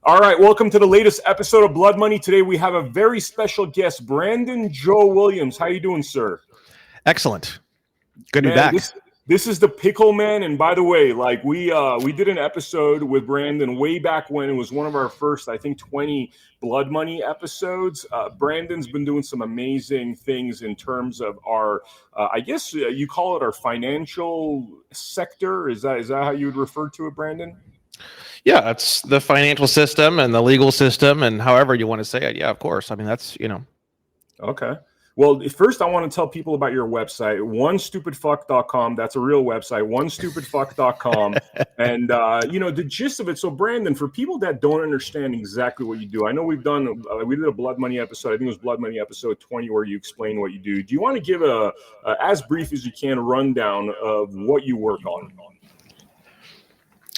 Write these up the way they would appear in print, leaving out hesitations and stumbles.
All right, welcome to the latest episode of Blood Money. Today we have a very special guest, Brandon Joe Williams. How you doing, sir? Excellent. Good to be Man, back. this is the Pickle Man, and by the way, like we did an episode with Brandon way back when. It was one of our first, I think, 20 Blood Money episodes. Brandon's been doing some amazing things in terms of our, I guess you call it our financial sector. Is that how you would refer to it, Brandon? Yeah, it's the financial system and the legal system and however you want to say it. Yeah, of course. I mean, that's. Okay. Well, first I want to tell people about your website, onestupidfuck.com. That's a real website, onestupidfuck.com. And, the gist of it. So, Brandon, for people that don't understand exactly what you do, I know we did a Blood Money episode. I think it was Blood Money episode 20 where you explain what you do. Do you want to give as brief as you can, rundown of what you work on?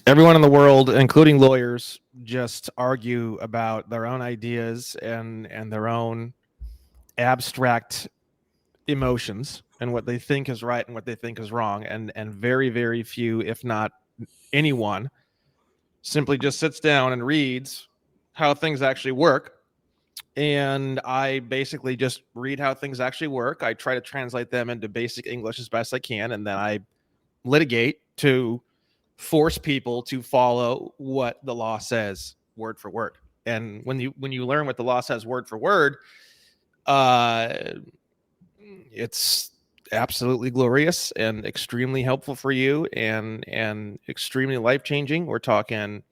Everyone in the world, including lawyers, just argue about their own ideas and their own abstract emotions and what they think is right and what they think is wrong. And very, very few, if not anyone, simply just sits down and reads how things actually work. And I basically just read how things actually work. I try to translate them into basic English as best I can. And then I litigate to force people to follow what the law says word for word. And when you learn what the law says word for word, it's absolutely glorious and extremely helpful for you and extremely life-changing. We're talking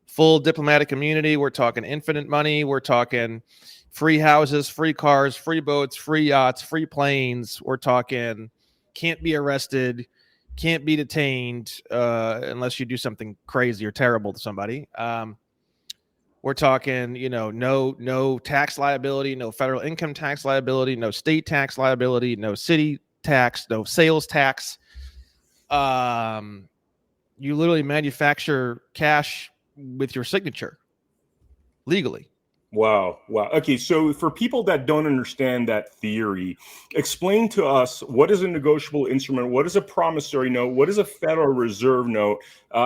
full diplomatic immunity. We're talking infinite money. We're talking free houses, free cars, free boats, free yachts, free planes. We're talking can't be arrested, can't be detained unless you do something crazy or terrible to somebody. We're talking, no tax liability, no federal income tax liability, no state tax liability, no city tax, no sales tax. You literally manufacture cash with your signature legally. Wow. Okay, so for people that don't understand that theory, explain to us what is a negotiable instrument, what is a promissory note, what is a Federal Reserve note,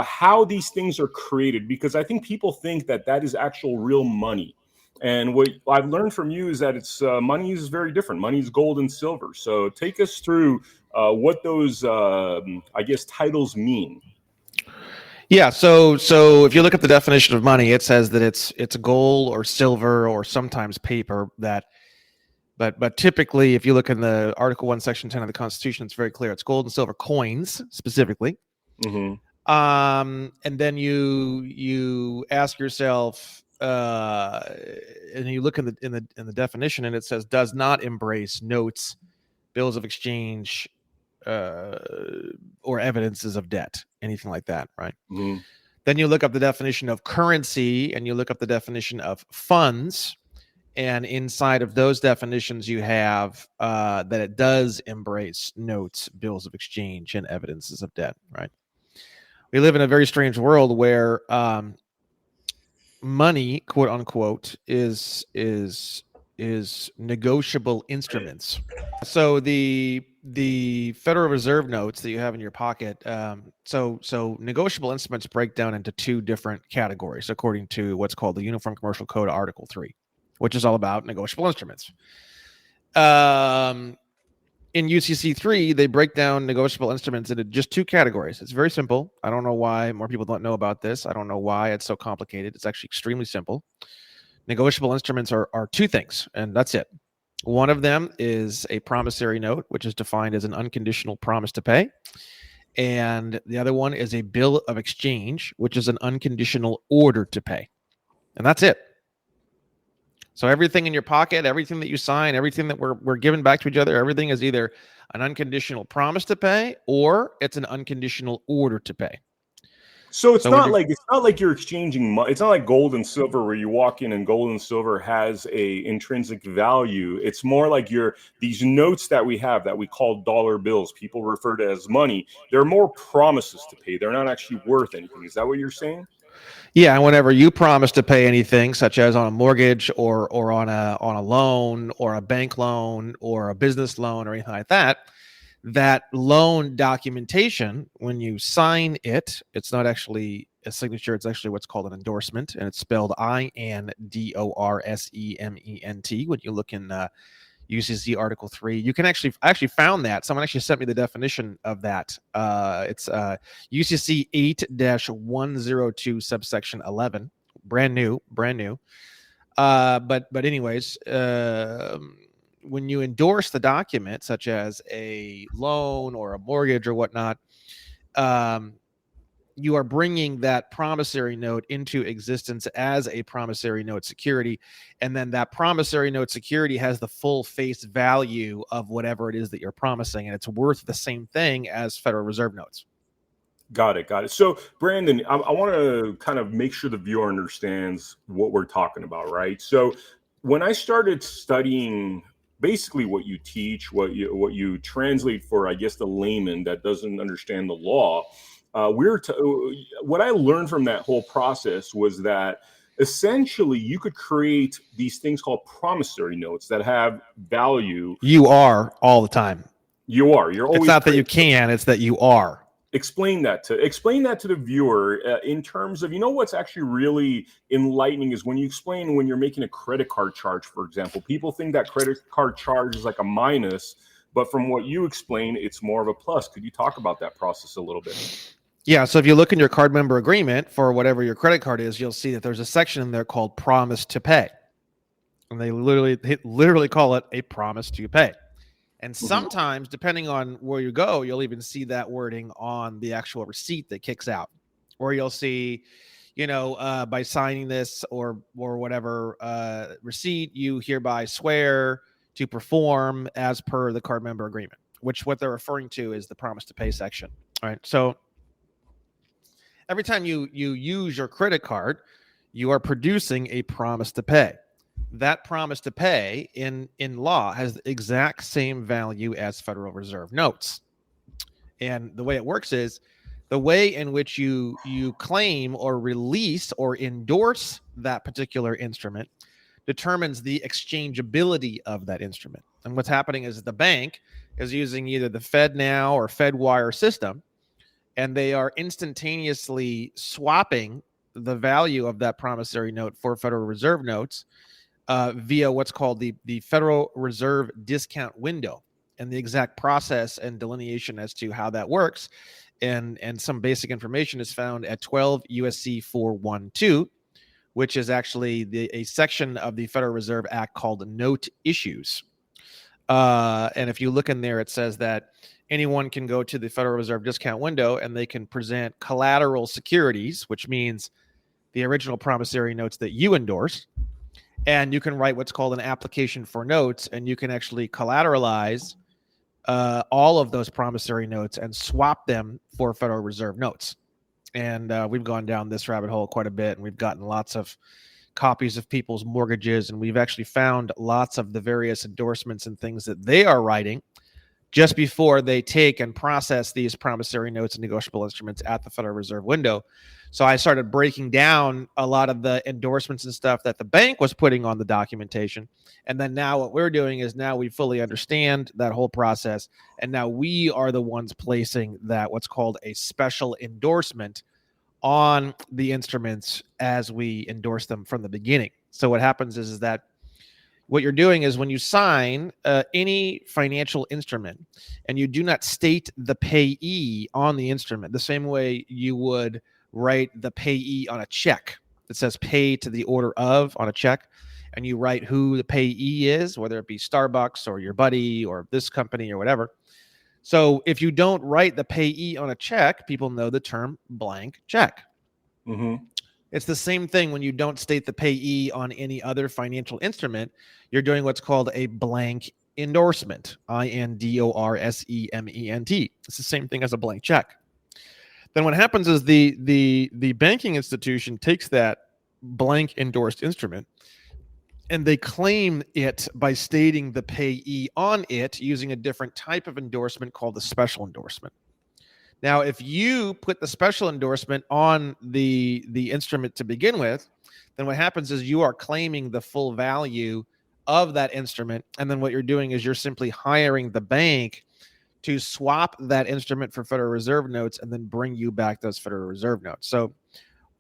how these things are created, because I think people think that is actual real money. And what I've learned from you is that it's money is very different. Money is gold and silver. So take us through what those, titles mean. Yeah, so if you look at the definition of money, it says that it's gold or silver or sometimes paper. But typically, if you look in the Article 1, Section 10 of the Constitution, it's very clear. It's gold and silver coins specifically. Mm-hmm. And then you ask yourself, and you look in the definition, and it says does not embrace notes, bills of exchange, or evidences of debt, anything like that, right? Mm-hmm. Then you look up the definition of currency and you look up the definition of funds. And inside of those definitions, you have that it does embrace notes, bills of exchange, and evidences of debt, right? We live in a very strange world where money, quote unquote, is negotiable instruments. So the Federal Reserve notes that you have in your pocket, so negotiable instruments break down into two different categories according to what's called the Uniform Commercial Code, Article 3, which is all about negotiable instruments. In UCC 3, they break down negotiable instruments into just two categories. It's very simple. I don't know why more people don't know about this. I don't know why it's so complicated. It's actually extremely simple. Negotiable instruments are two things, and that's it. One of them is a promissory note, which is defined as an unconditional promise to pay. And the other one is a bill of exchange, which is an unconditional order to pay. And that's it. So everything in your pocket, everything that you sign, everything that we're giving back to each other, everything is either an unconditional promise to pay or it's an unconditional order to pay. So it's not like you're exchanging money. It's not like gold and silver where you walk in and gold and silver has a intrinsic value. It's more like these notes that we have that we call dollar bills. People refer to as money. They're more promises to pay. They're not actually worth anything. Is that what you're saying? Yeah, and whenever you promise to pay anything, such as on a mortgage or on a loan or a bank loan or a business loan or anything like that, that loan documentation, when you sign it, it's not actually a signature. It's actually what's called an endorsement, and it's spelled INDORSEMENT. When you look in UCC Article 3, you can actually found that. Someone actually sent me the definition of that. It's UCC 8-102 subsection 11. Brand new. But anyways, when you endorse the document, such as a loan or a mortgage or whatnot, you are bringing that promissory note into existence as a promissory note security. And then that promissory note security has the full face value of whatever it is that you're promising. And it's worth the same thing as Federal Reserve notes. Got it. So, Brandon, I want to kind of make sure the viewer understands what we're talking about, right? So, when I started studying basically what you teach, what you translate for, I guess, the layman that doesn't understand the law, what I learned from that whole process was that essentially you could create these things called promissory notes that have value. You are all the time. You're always. It's not that you can; it's that you are. Explain that to the viewer in terms of, what's actually really enlightening is when you explain when you're making a credit card charge, for example. People think that credit card charge is like a minus, but from what you explain, it's more of a plus. Could you talk about that process a little bit? Yeah, so if you look in your card member agreement for whatever your credit card is, you'll see that there's a section in there called promise to pay. And they literally call it a promise to pay. And sometimes, depending on where you go, you'll even see that wording on the actual receipt that kicks out. Or you'll see, by signing this or whatever receipt, you hereby swear to perform as per the card member agreement, which what they're referring to is the promise to pay section. All right. So every time you use your credit card, you are producing a promise to pay. That promise to pay in law has the exact same value as Federal Reserve notes. And the way it works is the way in which you claim or release or endorse that particular instrument determines the exchangeability of that instrument. And what's happening is the bank is using either the FedNow or FedWire system, and they are instantaneously swapping the value of that promissory note for Federal Reserve notes via what's called the Federal Reserve discount window. And the exact process and delineation as to how that works and some basic information is found at 12 USC 412, which is actually a section of the Federal Reserve Act called Note Issues. And if you look in there, it says that anyone can go to the Federal Reserve discount window and they can present collateral securities, which means the original promissory notes that you endorse. And you can write what's called an application for notes, and you can actually collateralize all of those promissory notes and swap them for Federal Reserve notes. And we've gone down this rabbit hole quite a bit, and we've gotten lots of copies of people's mortgages, and we've actually found lots of the various endorsements and things that they are writing just before they take and process these promissory notes and negotiable instruments at the Federal Reserve window. So I started breaking down a lot of the endorsements and stuff that the bank was putting on the documentation. And then now what we're doing is now we fully understand that whole process. And now we are the ones placing that what's called a special endorsement on the instruments as we endorse them from the beginning. So what happens is that what you're doing is when you sign any financial instrument and you do not state the payee on the instrument, the same way you would write the payee on a check. It says pay to the order of on a check, and you write who the payee is, whether it be Starbucks or your buddy or this company or whatever. So if you don't write the payee on a check, people know the term blank check. Mm-hmm. It's the same thing when you don't state the payee on any other financial instrument. You're doing what's called a blank endorsement, INDORSEMENT. It's the same thing as a blank check. Then what happens is the banking institution takes that blank endorsed instrument and they claim it by stating the payee on it using a different type of endorsement called the special endorsement. Now, if you put the special endorsement on the instrument to begin with, then what happens is you are claiming the full value of that instrument. And then what you're doing is you're simply hiring the bank to swap that instrument for Federal Reserve notes and then bring you back those Federal Reserve notes. So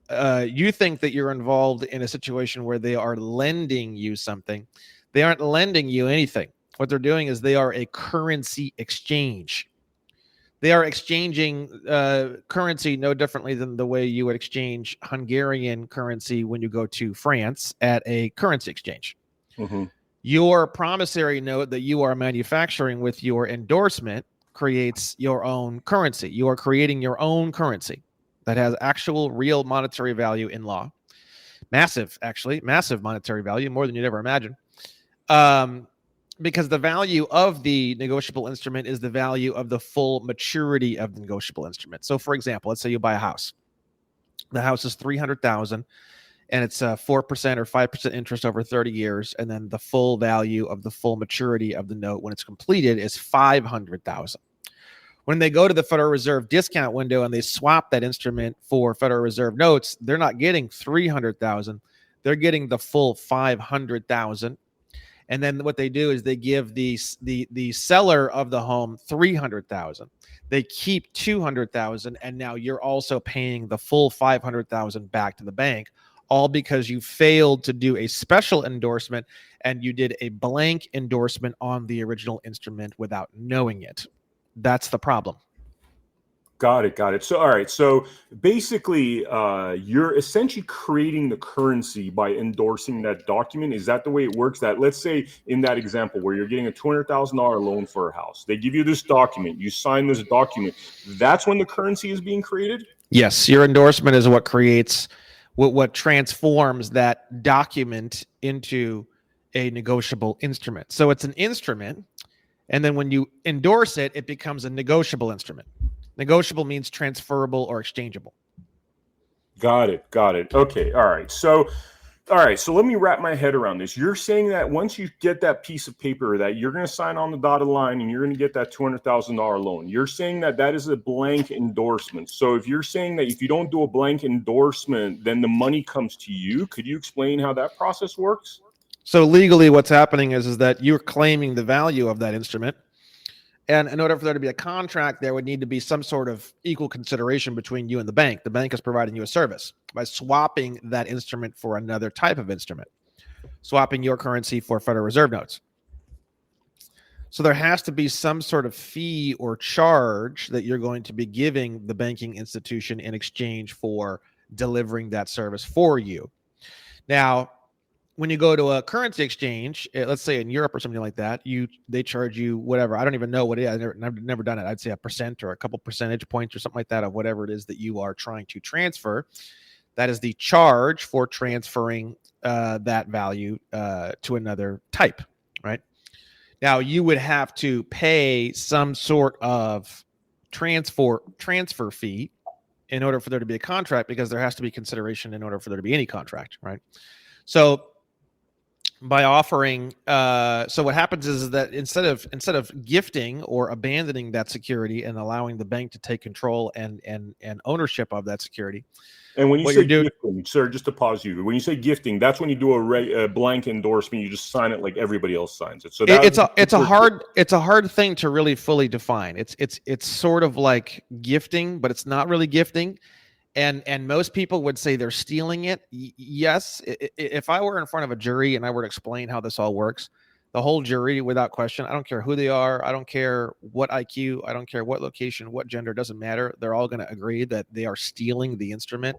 you think that you're involved in a situation where they are lending you something. They aren't lending you anything. What they're doing is they are a currency exchange. They are exchanging currency no differently than the way you would exchange Hungarian currency when you go to France at a currency exchange. Mm-hmm. Your promissory note that you are manufacturing with your endorsement creates your own currency. You are creating your own currency that has actual real monetary value in law. Massive, actually, massive monetary value, more than you'd ever imagine. Because the value of the negotiable instrument is the value of the full maturity of the negotiable instrument. So, for example, let's say you buy a house. The house is $300,000, and it's 4% or 5% interest over 30 years, and then the full value of the full maturity of the note when it's completed is $500,000. When they go to the Federal Reserve discount window and they swap that instrument for Federal Reserve notes, they're not getting $300,000; they're getting the full $500,000. And then what they do is they give the seller of the home $300,000. They keep $200,000, and now you're also paying the full $500,000 back to the bank, all because you failed to do a special endorsement and you did a blank endorsement on the original instrument without knowing it. That's the problem. Got it. So, all right. So basically, you're essentially creating the currency by endorsing that document. Is that the way it works? That, let's say in that example where you're getting a $200,000 loan for a house, they give you this document, you sign this document. That's when the currency is being created? Yes. Your endorsement is what creates, what transforms that document into a negotiable instrument. So it's an instrument. And then when you endorse it, it becomes a negotiable instrument. Negotiable means transferable or exchangeable. Got it. Okay. All right. So let me wrap my head around this. You're saying that once you get that piece of paper that you're going to sign on the dotted line and you're going to get that $200,000 loan, you're saying that that is a blank endorsement. So if you're saying that if you don't do a blank endorsement, then the money comes to you, could you explain how that process works? So legally what's happening is that you're claiming the value of that instrument. And in order for there to be a contract, there would need to be some sort of equal consideration between you and the bank. The bank is providing you a service by swapping that instrument for another type of instrument, swapping your currency for Federal Reserve notes. So there has to be some sort of fee or charge that you're going to be giving the banking institution in exchange for delivering that service for you. Now, when you go to a currency exchange, let's say in Europe or something like that, they charge you whatever. I don't even know what it is. I've never done it. I'd say 1% or a couple percentage points or something like that of whatever it is that you are trying to transfer. That is the charge for transferring that value to another type, right? Now, you would have to pay some sort of transfer fee in order for there to be a contract, because there has to be consideration in order for there to be any contract, right? So by offering, so what happens is that instead of gifting or abandoning that security and allowing the bank to take control and ownership of that security. And when you say gifting, sir, just to pause you, when you say gifting, that's when you do a blank endorsement, you just sign it like everybody else signs it. So it's a hard thing to really fully define. It's sort of like gifting, but it's not really gifting. And most people would say they're stealing it. Yes, if I were in front of a jury and I were to explain how this all works, the whole jury, without question, I don't care who they are, I don't care what IQ, I don't care what location, what gender, doesn't matter. They're all going to agree that they are stealing the instrument.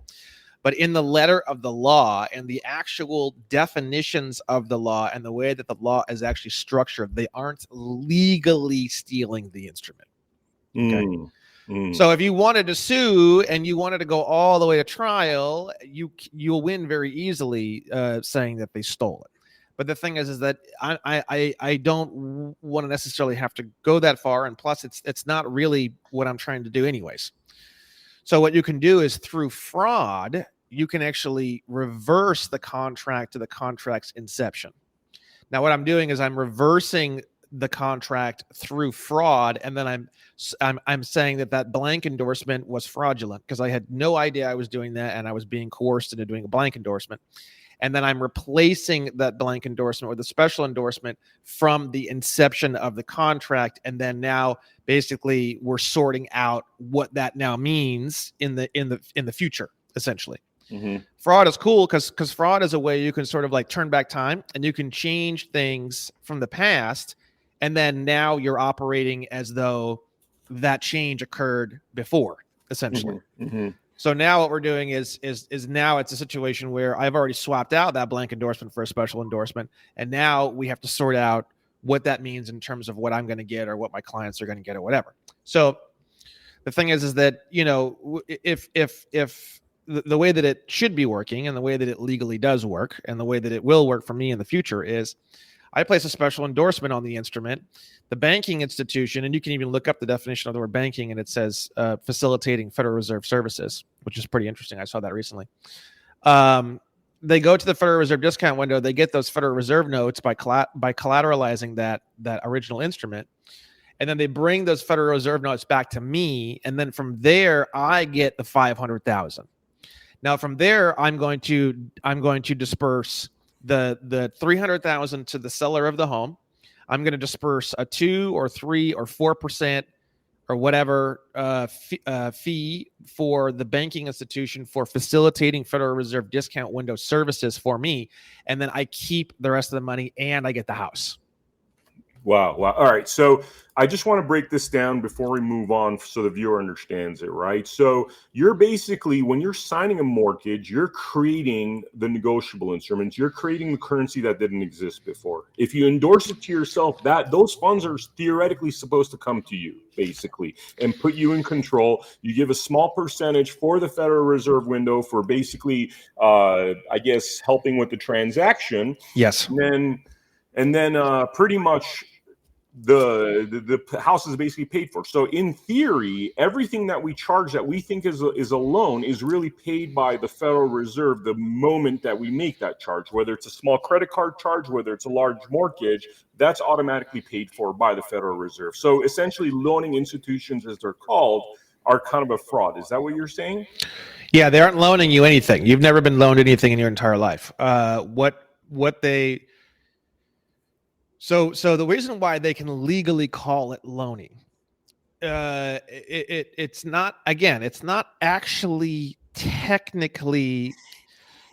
But in the letter of the law and the actual definitions of the law and the way that the law is actually structured, they aren't legally stealing the instrument. Okay. So if you wanted to sue and you wanted to go all the way to trial, you'll win very easily saying that they stole it. But the thing is that I don't want to necessarily have to go that far, and plus it's not really what I'm trying to do anyways. So what you can do is through fraud, you can actually reverse the contract to the contract's inception. Now what I'm doing is I'm reversing the contract through fraud, and then I'm saying that blank endorsement was fraudulent because I had no idea I was doing that, and I was being coerced into doing a blank endorsement. And then I'm replacing that blank endorsement with a special endorsement from the inception of the contract, and then now basically we're sorting out what that now means in the future, essentially. Mm-hmm. Fraud is cool because fraud is a way you can sort of like turn back time and you can change things from the past, and then now you're operating as though that change occurred before, essentially. Mm-hmm. Mm-hmm. So now what we're doing is now it's a situation where I've already swapped out that blank endorsement for a special endorsement, and now we have to sort out what that means in terms of what I'm going to get or what my clients are going to get or whatever. So the thing is that, you know, if the way that it should be working and the way that it legally does work and the way that it will work for me in the future is I place a special endorsement on the instrument. The banking institution, and you can even look up the definition of the word banking, and it says facilitating Federal Reserve services, which is pretty interesting. I saw that recently. They go to the Federal Reserve discount window. They get those Federal Reserve notes by collateralizing that original instrument. And then they bring those Federal Reserve notes back to me. And then from there, I get the 500,000. Now from there, I'm going to disperse the 300,000 to the seller of the home. I'm going to disperse a 2 or 3 or 4% or whatever fee for the banking institution for facilitating Federal Reserve discount window services for me. And then I keep the rest of the money and I get the house. Wow. All right. So I just want to break this down before we move on so the viewer understands it, right? So you're basically, when you're signing a mortgage, you're creating the negotiable instruments. You're creating the currency that didn't exist before. If you endorse it to yourself, that those funds are theoretically supposed to come to you, basically, and put you in control. You give a small percentage for the Federal Reserve window for basically, I guess, helping with the transaction. Yes. And then pretty much the house is basically paid for. So in theory, everything that we charge that we think is a loan is really paid by the Federal Reserve the moment that we make that charge. Whether it's a small credit card charge, whether it's a large mortgage, that's automatically paid for by the Federal Reserve. So essentially, loaning institutions, as they're called, are kind of a fraud. Is that what you're saying? Yeah, they aren't loaning you anything. You've never been loaned anything in your entire life. So the reason why they can legally call it loaning, it's not actually technically.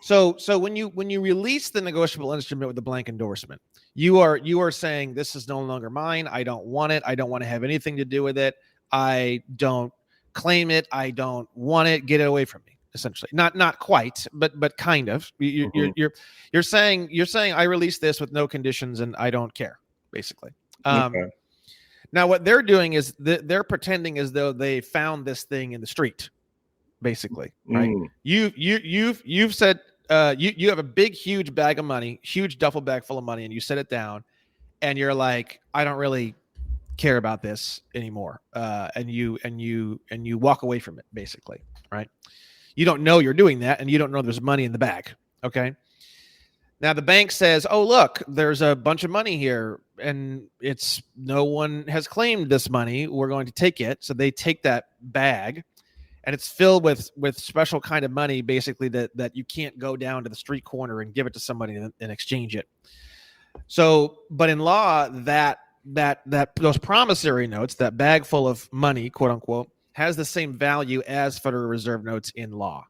So when you release the negotiable instrument with the blank endorsement, you are saying this is no longer mine. I don't want it. I don't want to have anything to do with it. I don't claim it. I don't want it. Get it away from me. Essentially, not quite, but kind of. You're saying I release this with no conditions and I don't care, basically. Okay. Now what they're doing is they're pretending as though they found this thing in the street, basically, right? You've said you have a big huge bag of money, huge duffel bag full of money, and you set it down, and you're like, I don't really care about this anymore, and you walk away from it, basically, right? You don't know you're doing that, and you don't know there's money in the bag. Okay. Now the bank says, "Oh, look, there's a bunch of money here, and it's no one has claimed this money. We're going to take it." So they take that bag, and it's filled with special kind of money, basically that you can't go down to the street corner and give it to somebody and exchange it. So, but in law, that those promissory notes, that bag full of money, quote unquote, has the same value as Federal Reserve notes in law.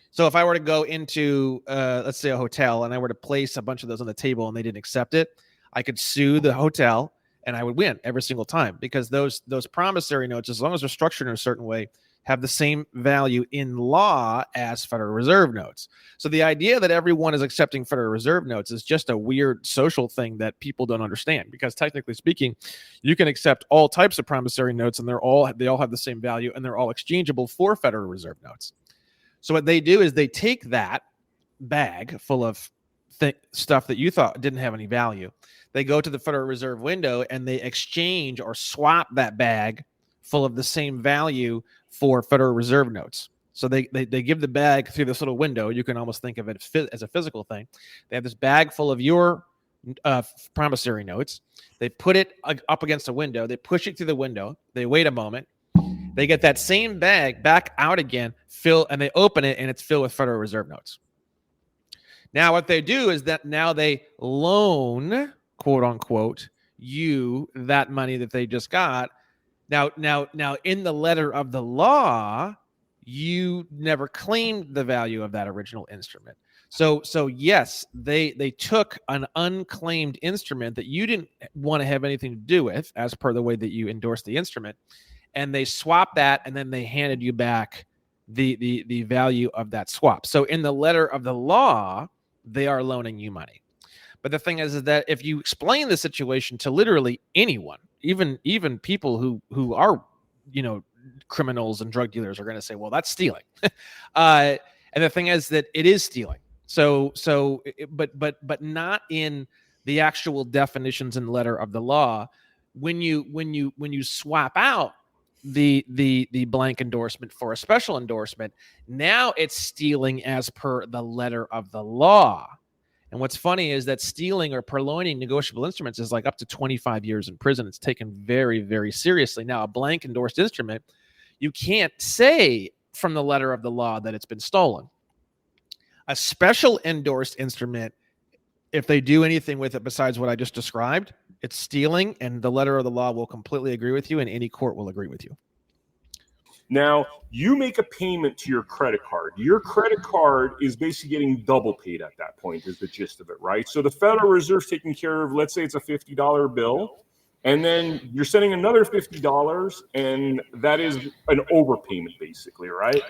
So if I were to go into, let's say, a hotel, and I were to place a bunch of those on the table and they didn't accept it, I could sue the hotel and I would win every single time, because those promissory notes, as long as they're structured in a certain way, have the same value in law as Federal Reserve notes. So the idea that everyone is accepting Federal Reserve notes is just a weird social thing that people don't understand, because technically speaking, you can accept all types of promissory notes and they all have the same value and they're all exchangeable for Federal Reserve notes. So what they do is they take that bag full of stuff that you thought didn't have any value. They go to the Federal Reserve window and they exchange or swap that bag full of the same value for Federal Reserve notes. So they give the bag through this little window. You can almost think of it as a physical thing. They have this bag full of your promissory notes. They put it up against a window. They push it through the window. They wait a moment. They get that same bag back out again, and they open it, and it's filled with Federal Reserve notes. Now what they do is that now they loan, quote unquote, you that money that they just got. Now, in the letter of the law, you never claimed the value of that original instrument. So yes, they took an unclaimed instrument that you didn't want to have anything to do with, as per the way that you endorsed the instrument, and they swapped that, and then they handed you back the value of that swap. So in the letter of the law, they are loaning you money. But the thing is that if you explain the situation to literally anyone, even people who are, criminals and drug dealers, are going to say, well, that's stealing. And the thing is that it is stealing. But not in the actual definitions in the letter of the law. When you swap out the blank endorsement for a special endorsement, now it's stealing as per the letter of the law. And what's funny is that stealing or purloining negotiable instruments is like up to 25 years in prison. It's taken very, very seriously. Now, a blank endorsed instrument, you can't say from the letter of the law that it's been stolen. A special endorsed instrument, if they do anything with it besides what I just described, it's stealing, and the letter of the law will completely agree with you, and any court will agree with you. Now, you make a payment to your credit card. Your credit card is basically getting double paid at that point, is the gist of it, right? So the Federal Reserve's taking care of, let's say it's a $50 bill, and then you're sending another $50, and that is an overpayment, basically, right?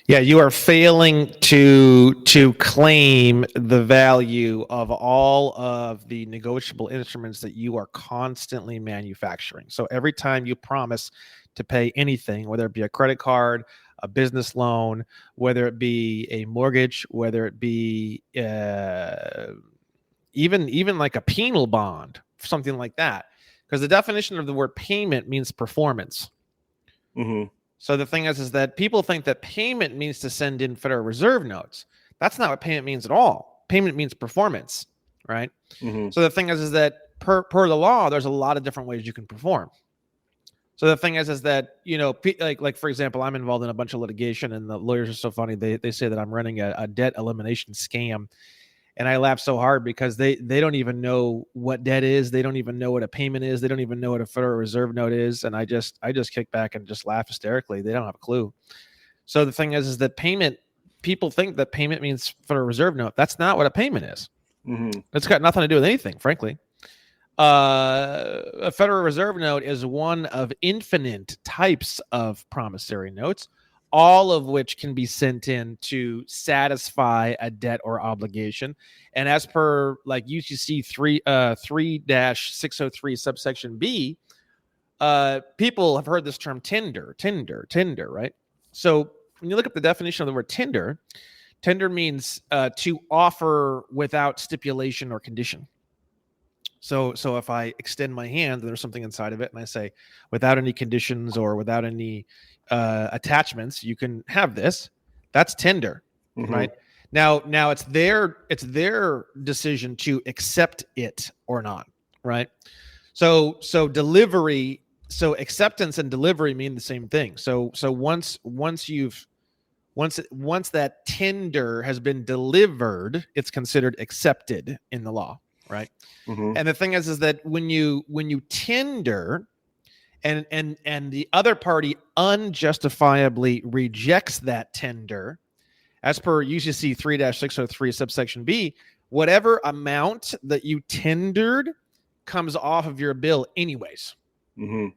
Yeah, you are failing to claim the value of all of the negotiable instruments that you are constantly manufacturing. So every time you promise to pay anything, whether it be a credit card, a business loan, whether it be a mortgage, whether it be even like a penal bond, something like that, because the definition of the word payment means performance. Mm-hmm. So the thing is that people think that payment means to send in Federal Reserve notes. That's not what payment means at all. Payment means performance, right? Mm-hmm. So the thing is that per the law, there's a lot of different ways you can perform. So the thing is that, like for example, I'm involved in a bunch of litigation, and the lawyers are so funny. They say that I'm running a debt elimination scam. And I laugh so hard because they don't even know what debt is. They don't even know what a payment is. They don't even know what a Federal Reserve note is. And I just kick back and just laugh hysterically. They don't have a clue. So the thing is that payment, people think that payment means Federal Reserve note. That's not what a payment is. Mm-hmm. It's got nothing to do with anything, frankly. A Federal Reserve note is one of infinite types of promissory notes, all of which can be sent in to satisfy a debt or obligation. And as per like UCC 3-603 subsection B, people have heard this term tender, right? So when you look up the definition of the word tender means to offer without stipulation or condition. So if I extend my hand and there's something inside of it, and I say, without any conditions or without any attachments, you can have this. That's tender, Mm-hmm. right? Now it's their decision to accept it or not, right? So delivery, so acceptance and delivery mean the same thing. So once that tender has been delivered, it's considered accepted in the law, right? Mm-hmm. And the thing is that when you tender and the other party unjustifiably rejects that tender, as per UCC 3-603 subsection B, whatever amount that you tendered comes off of your bill anyways. Mm-hmm.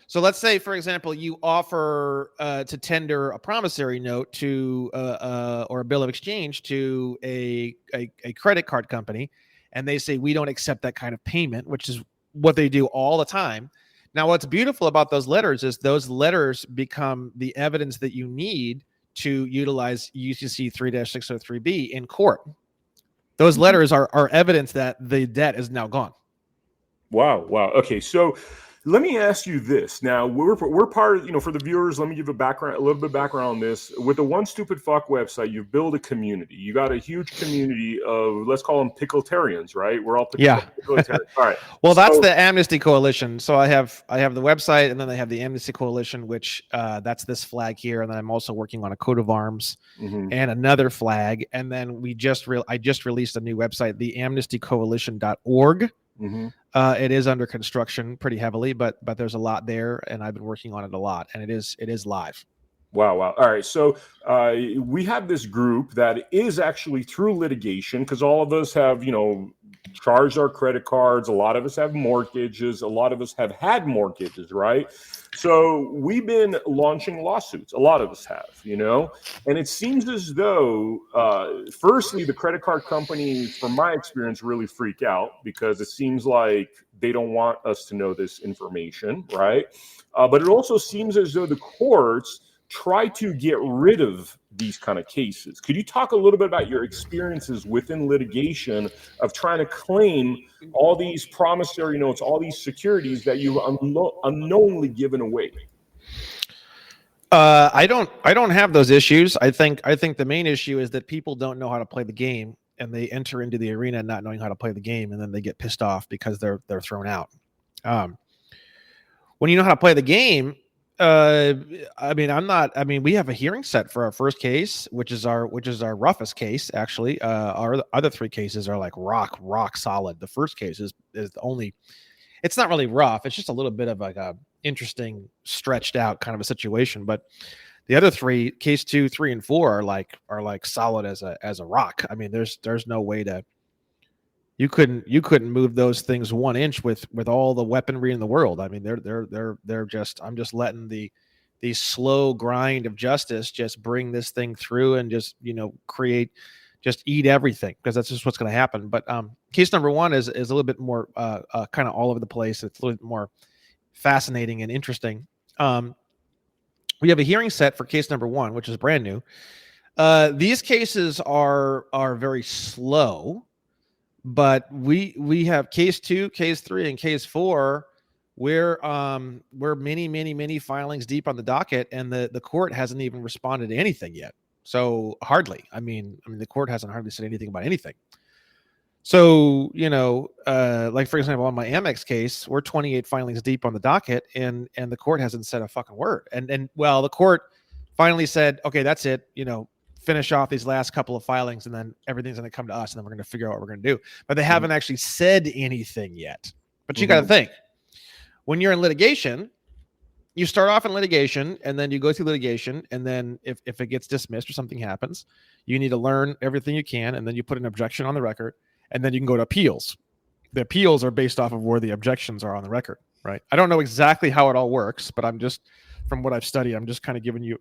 So let's say, for example, you offer to tender a promissory note to or a bill of exchange to a credit card company, and they say, we don't accept that kind of payment, which is what they do all the time. Now, what's beautiful about those letters is those letters become the evidence that you need to utilize UCC 3-603B in court. Those letters are evidence that the debt is now gone. Wow. Okay, so let me ask you this. Now, we're part of, for the viewers, let me give a little bit of background on this. With the One Stupid Fuck website, you've built a community. You got a huge community of, let's call them picklitarians, right? We're all picklitarians. All right. Well, that's the Amnesty Coalition. So I have the website, and then I have the Amnesty Coalition, which that's this flag here. And then I'm also working on a coat of arms Mm-hmm. and another flag. And then I just released a new website, the amnestycoalition.org. Mm-hmm. It is under construction pretty heavily, but there's a lot there, and I've been working on it a lot, and it is live. Wow, wow. All right. So we have this group that is actually through litigation because all of us have, charged our credit cards. A lot of us have mortgages. A lot of us have had mortgages, right? So we've been launching lawsuits. A lot of us have, and it seems as though, firstly, the credit card companies, from my experience, really freak out because it seems like they don't want us to know this information, right? But it also seems as though the courts try to get rid of these kind of cases. Could you talk a little bit about your experiences within litigation of trying to claim all these promissory notes, all these securities that you've unknowingly given away? I don't have those issues. I think the main issue is that people don't know how to play the game, and they enter into the arena not knowing how to play the game, and then they get pissed off because they're thrown out. When you know how to play the game, we have a hearing set for our first case, which is our roughest case. Actually, our other three cases are like rock solid. The first case is the only. It's not really rough. It's just a little bit of like a interesting, stretched out kind of a situation. But the other three, case 2, 3, and 4, are like solid as a rock. I mean, there's no way to. You couldn't move those things 1 inch with all the weaponry in the world. I mean, they're just. I'm just letting the slow grind of justice just bring this thing through and just create, just eat everything, because that's just what's going to happen. But case number 1 is a little bit more kind of all over the place. It's a little bit more fascinating and interesting. We have a hearing set for case number 1, which is brand new. These cases are very slow, but we have case 2, case 3, and case 4. We're many filings deep on the docket, and the court hasn't even responded to anything yet. So hardly. I mean, the court hasn't hardly said anything about anything. So, like for example, on my Amex case, we're 28 filings deep on the docket, and the court hasn't said a fucking word. And well, the court finally said, okay, that's it. Finish off these last couple of filings, and then everything's going to come to us, and then we're going to figure out what we're going to do. But they haven't actually said anything yet. But you got to think, when you're in litigation, you start off in litigation, and then you go through litigation, and then if it gets dismissed or something happens, you need to learn everything you can, and then you put an objection on the record, and then you can go to appeals. The appeals are based off of where the objections are on the record, right? I don't know exactly how it all works, but I'm just, from what I've studied, I'm just kind of giving you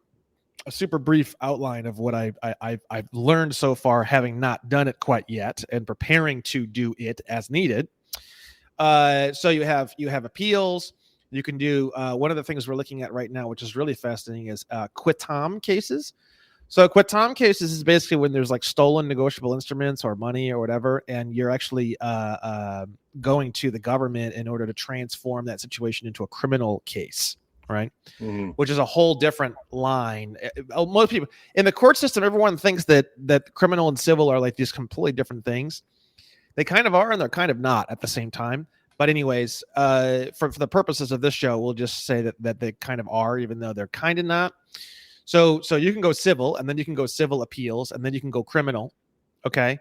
a super brief outline of what I've learned so far, having not done it quite yet and preparing to do it as needed. So you have appeals. You can do one of the things we're looking at right now, which is really fascinating, is quitam cases. So quitam cases is basically when there's like stolen negotiable instruments or money or whatever, and you're actually going to the government in order to transform that situation into a criminal case, right? Mm-hmm. Which is a whole different line. Most people in the court system, everyone thinks that criminal and civil are like these completely different things. They kind of are, and they're kind of not at the same time. But anyways, for the purposes of this show, we'll just say that they kind of are, even though they're kind of not. So you can go civil, and then you can go civil appeals, and then you can go criminal. Okay,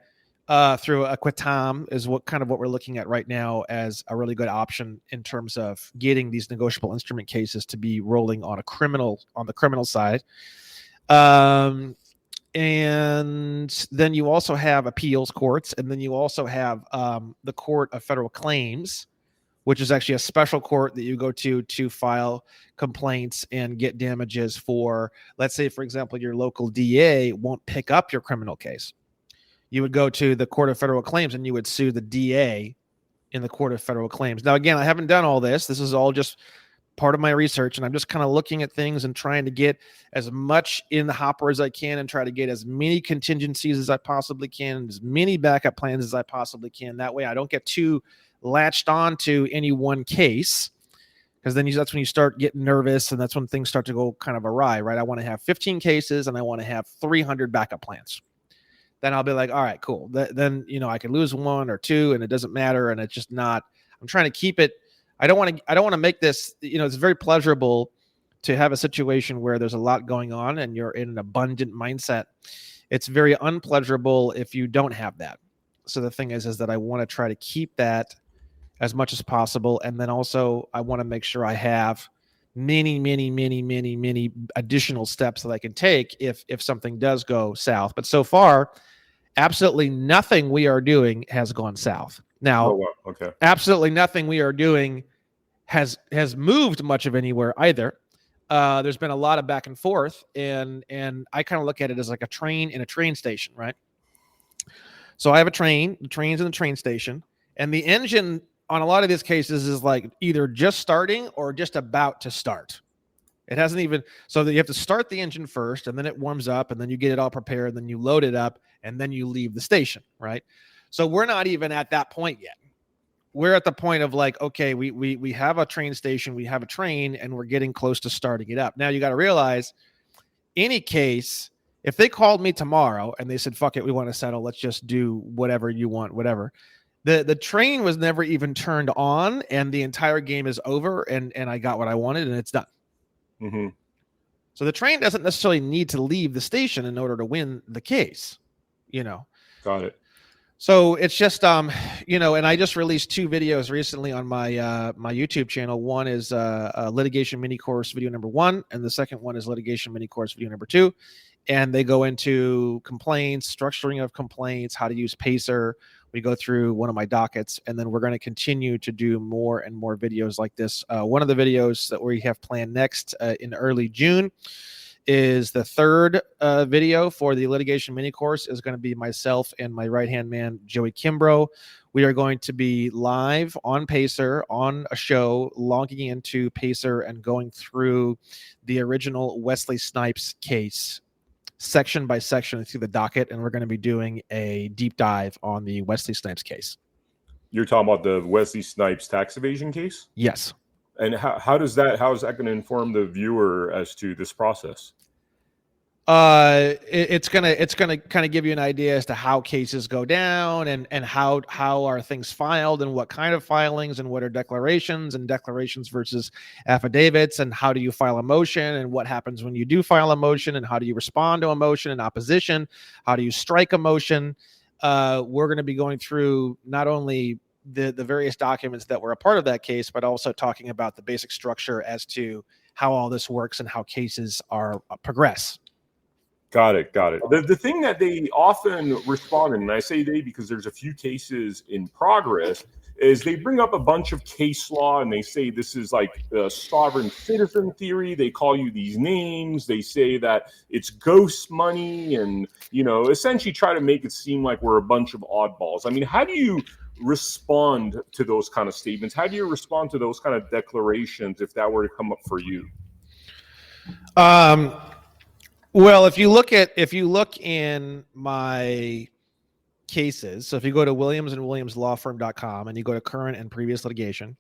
through a quitam is what we're looking at right now as a really good option in terms of getting these negotiable instrument cases to be rolling on the criminal side. And then you also have appeals courts, and then you also have the Court of Federal Claims, which is actually a special court that you go to file complaints and get damages for. Let's say, for example, your local DA won't pick up your criminal case. You would go to the Court of Federal Claims and you would sue the DA in the Court of Federal Claims. Now, again, I haven't done all this. This is all just part of my research, and I'm just kind of looking at things and trying to get as much in the hopper as I can and try to get as many contingencies as I possibly can, as many backup plans as I possibly can. That way I don't get too latched on to any one case, because then that's when you start getting nervous, and that's when things start to go kind of awry, right? I want to have 15 cases and I want to have 300 backup plans. Then I'll be like, all right, cool. Then, I could lose 1 or 2 and it doesn't matter. And it's just not, I'm trying to keep it. I don't want to make this, it's very pleasurable to have a situation where there's a lot going on and you're in an abundant mindset. It's very unpleasurable if you don't have that. So the thing is that I want to try to keep that as much as possible. And then also I want to make sure I have many additional steps that I can take if something does go south. But so far, absolutely nothing we are doing has gone south. Now, Oh, wow. Okay. absolutely nothing we are doing has moved much of anywhere either. There's been a lot of back and forth, and I kind of look at it as like a train in a train station, right? So I have a train, the train's in the train station, and the engine on a lot of these cases is like either just starting or just about to start. It hasn't even, so that you have to start the engine first, and then it warms up, and then you get it all prepared, and then you load it up, and then you leave the station, right? So we're not even at that point yet. We're at the point of like, okay, we have a train station, we have a train, and we're getting close to starting it up. Now you got to realize, any case, if they called me tomorrow and they said, fuck it, we want to settle, let's just do whatever you want, whatever. The train was never even turned on, and the entire game is over, and I got what I wanted, and it's done. Mm-hmm. So the train doesn't necessarily need to leave the station in order to win the case, you know. Got it. So it's just you know, and I just released 2 videos recently on my my YouTube channel. One is a litigation mini course video number 1, and the second one is litigation mini course video number 2. And they go into complaints, structuring of complaints, how to use Pacer. We go through one of my dockets, and then we're going to continue to do more and more videos like this. One of the videos that we have planned next in early June is the 3rd video for the litigation mini course is going to be myself and my right-hand man, Joey Kimbrough. We are going to be live on Pacer on a show, logging into Pacer and going through the original Wesley Snipes case section by section through the docket, and we're going to be doing a deep dive on the Wesley Snipes case. You're talking about the Wesley Snipes tax evasion case? Yes. And how is that going to inform the viewer as to this process? It's gonna kind of give you an idea as to how cases go down, and how are things filed, and what kind of filings, and what are declarations versus affidavits, and how do you file a motion, and what happens when you do file a motion, and how do you respond to a motion in opposition, how do you strike a motion. We're going to be going through not only the various documents that were a part of that case, but also talking about the basic structure as to how all this works and how cases are progress. Got it. The thing that they often respond, and I say they because there's a few cases in progress, is they bring up a bunch of case law, and they say this is like the sovereign citizen theory. They call you these names. They say that it's ghost money, and, you know, essentially try to make it seem like we're a bunch of oddballs. I mean, how do you respond to those kind of statements? How do you respond to those kind of declarations if that were to come up for you? Well, if you look in my cases, so if you go to williamsandwilliamslawfirm.com and you go to current and previous litigation,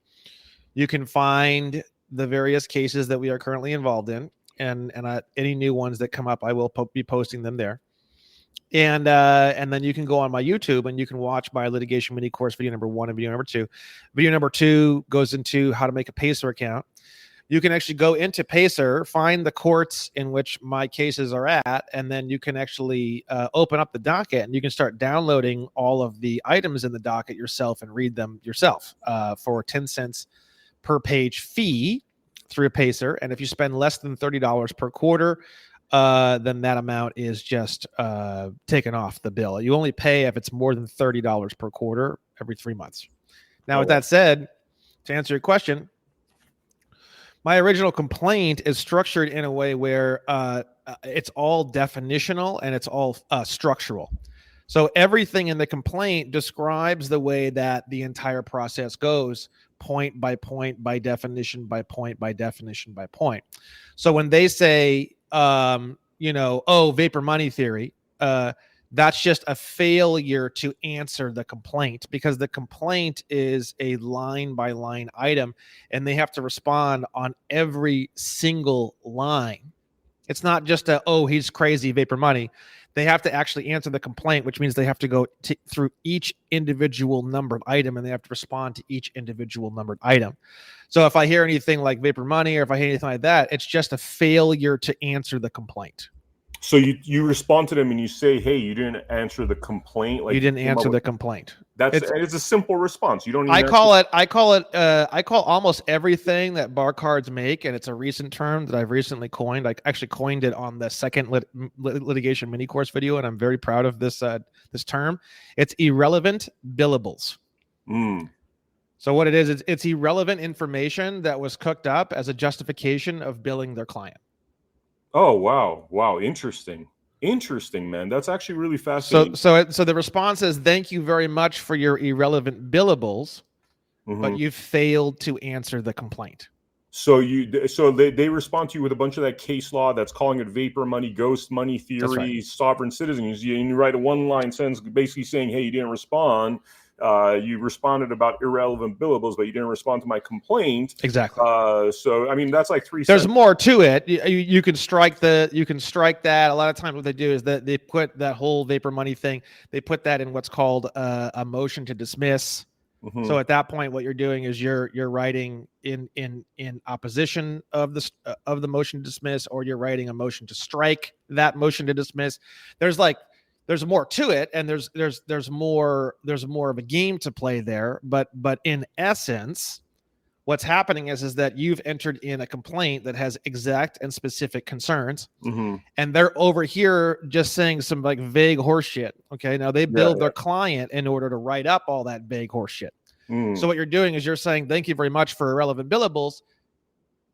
you can find the various cases that we are currently involved in, and any new ones that come up, I will be posting them there. And then you can go on my YouTube and you can watch my litigation mini course video number 1 and video number 2. Video number 2 goes into how to make a Pacer account. You can actually go into Pacer, find the courts in which my cases are at, and then you can actually open up the docket, and you can start downloading all of the items in the docket yourself and read them yourself for 10 cents per page fee through Pacer. And if you spend less than $30 per quarter, then that amount is just taken off the bill. You only pay if it's more than $30 per quarter every 3 months. Now, with that said, to answer your question, my original complaint is structured in a way where it's all definitional and it's all structural. So everything in the complaint describes the way that the entire process goes, point by point, by definition, by point, by definition, by point. So when they say, you know, oh, vapor money theory, that's just a failure to answer the complaint, because the complaint is a line by line item and they have to respond on every single line. It's not just a, oh, he's crazy, vapor money. They have to actually answer the complaint, which means they have to go through each individual numbered item and they have to respond to each individual numbered item. So if I hear anything like vapor money or if I hear anything like that, it's just a failure to answer the complaint. So you respond to them and you say, hey, you didn't answer the complaint. Like, you didn't answer the complaint. It's a simple response. You don't even I have to. I call almost everything that bar cards make, and it's a recent term that I've recently coined. I actually coined it on the second litigation mini course video, and I'm very proud of this term. It's irrelevant billables. Mm. So what it is, it's irrelevant information that was cooked up as a justification of billing their client. Oh, wow, interesting, man. That's actually really So fascinating. so the response is, thank you very much for your irrelevant billables, but Mm-hmm. you failed to answer the complaint. So they respond to you with a bunch of that case law that's calling it vapor money, ghost money That's right. theory, sovereign citizens. And you write a one-line sentence basically saying, "Hey, you didn't respond. You responded about irrelevant billables, but you didn't respond to my complaint." Exactly. So I mean, that's like three There's sentences. more to it. You can strike that. A lot of times, what they do is that they put that whole vapor money thing. They put that in what's called a motion to dismiss. Mm-hmm. So at that point, what you're doing is you're writing in opposition of the motion to dismiss, or you're writing a motion to strike that motion to dismiss. There's more to it, and there's more of a game to play there. But in essence, what's happening is that you've entered in a complaint that has exact and specific concerns, Mm-hmm. and they're over here just saying some like vague horseshit. Okay, now they build their client in order to write up all that vague horseshit. Mm. So what you're doing is you're saying, thank you very much for irrelevant billables.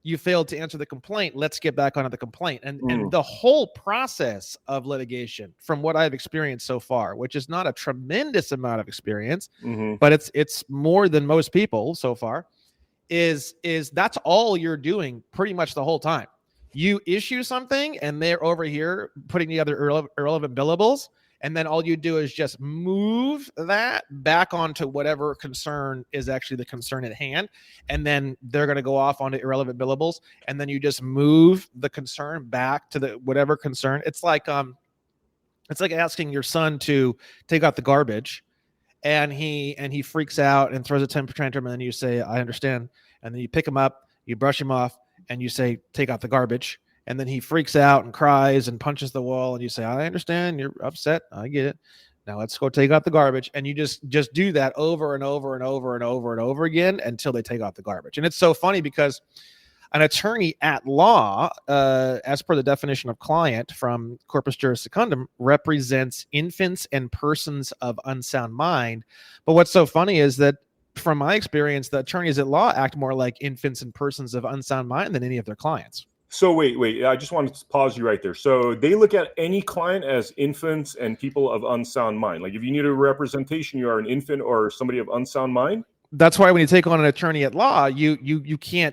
You failed to answer the complaint. Let's get back onto the complaint. And the whole process of litigation, from what I've experienced so far, which is not a tremendous amount of experience, Mm-hmm. but it's more than most people so far, is that's all you're doing pretty much the whole time. You issue something and they're over here putting together irrelevant billables, and then all you do is just move that back onto whatever concern is actually the concern at hand, and then they're going to go off onto irrelevant billables, and then you just move the concern back to the whatever concern. It's like asking your son to take out the garbage, and he freaks out and throws a temper tantrum, and then you say, I understand, and then you pick him up, you brush him off, and you say, take out the garbage, and then he freaks out and cries and punches the wall, and you say, I understand, you're upset, I get it, now let's go take out the garbage. And you just do that over and over and over and over and over again until they take out the garbage. And it's so funny because an attorney at law, as per the definition of client from Corpus Juris Secundum, represents infants and persons of unsound mind. But what's so funny is that, from my experience, the attorneys at law act more like infants and persons of unsound mind than any of their clients. So wait. I just want to pause you right there. So they look at any client as infants and people of unsound mind. Like if you need a representation, you are an infant or somebody of unsound mind. That's why when you take on an attorney at law, you can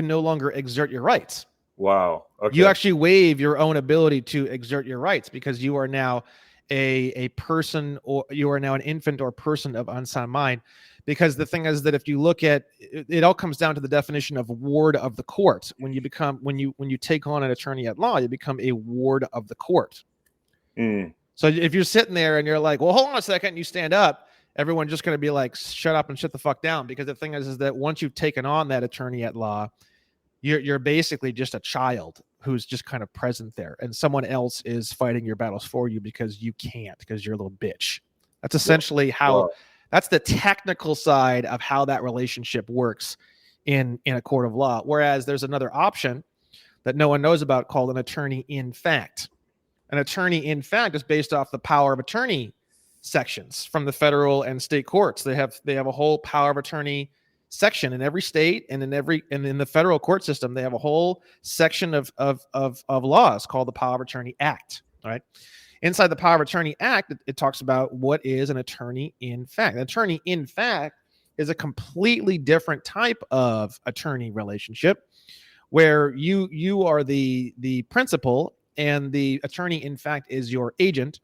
no longer exert your rights. Wow. Okay. You actually waive your own ability to exert your rights because you are now a person, or you are now an infant or person of unsound mind. Because the thing is that if you look at it, it all comes down to the definition of ward of the court. When you take on an attorney at law, you become a ward of the court. Mm. So if you're sitting there and you're like, well, hold on a second, and you stand up, everyone's just going to be like, shut up and shut the fuck down. Because the thing is that once you've taken on that attorney at law, you're basically just a child who's just kind of present there, and someone else is fighting your battles for you because you can't, because you're a little bitch. That's essentially how, that's the technical side of how that relationship works in a court of law. Whereas there's another option that no one knows about called an attorney in fact. An attorney in fact is based off the power of attorney sections from the federal and state courts. They have a whole power of attorney section in every state, and in the federal court system, they have a whole section of laws called the Power of Attorney Act. All right. Inside the Power of Attorney Act, it talks about what is an attorney in fact. An attorney in fact is a completely different type of attorney relationship where you are the principal, and the attorney in fact is your agent.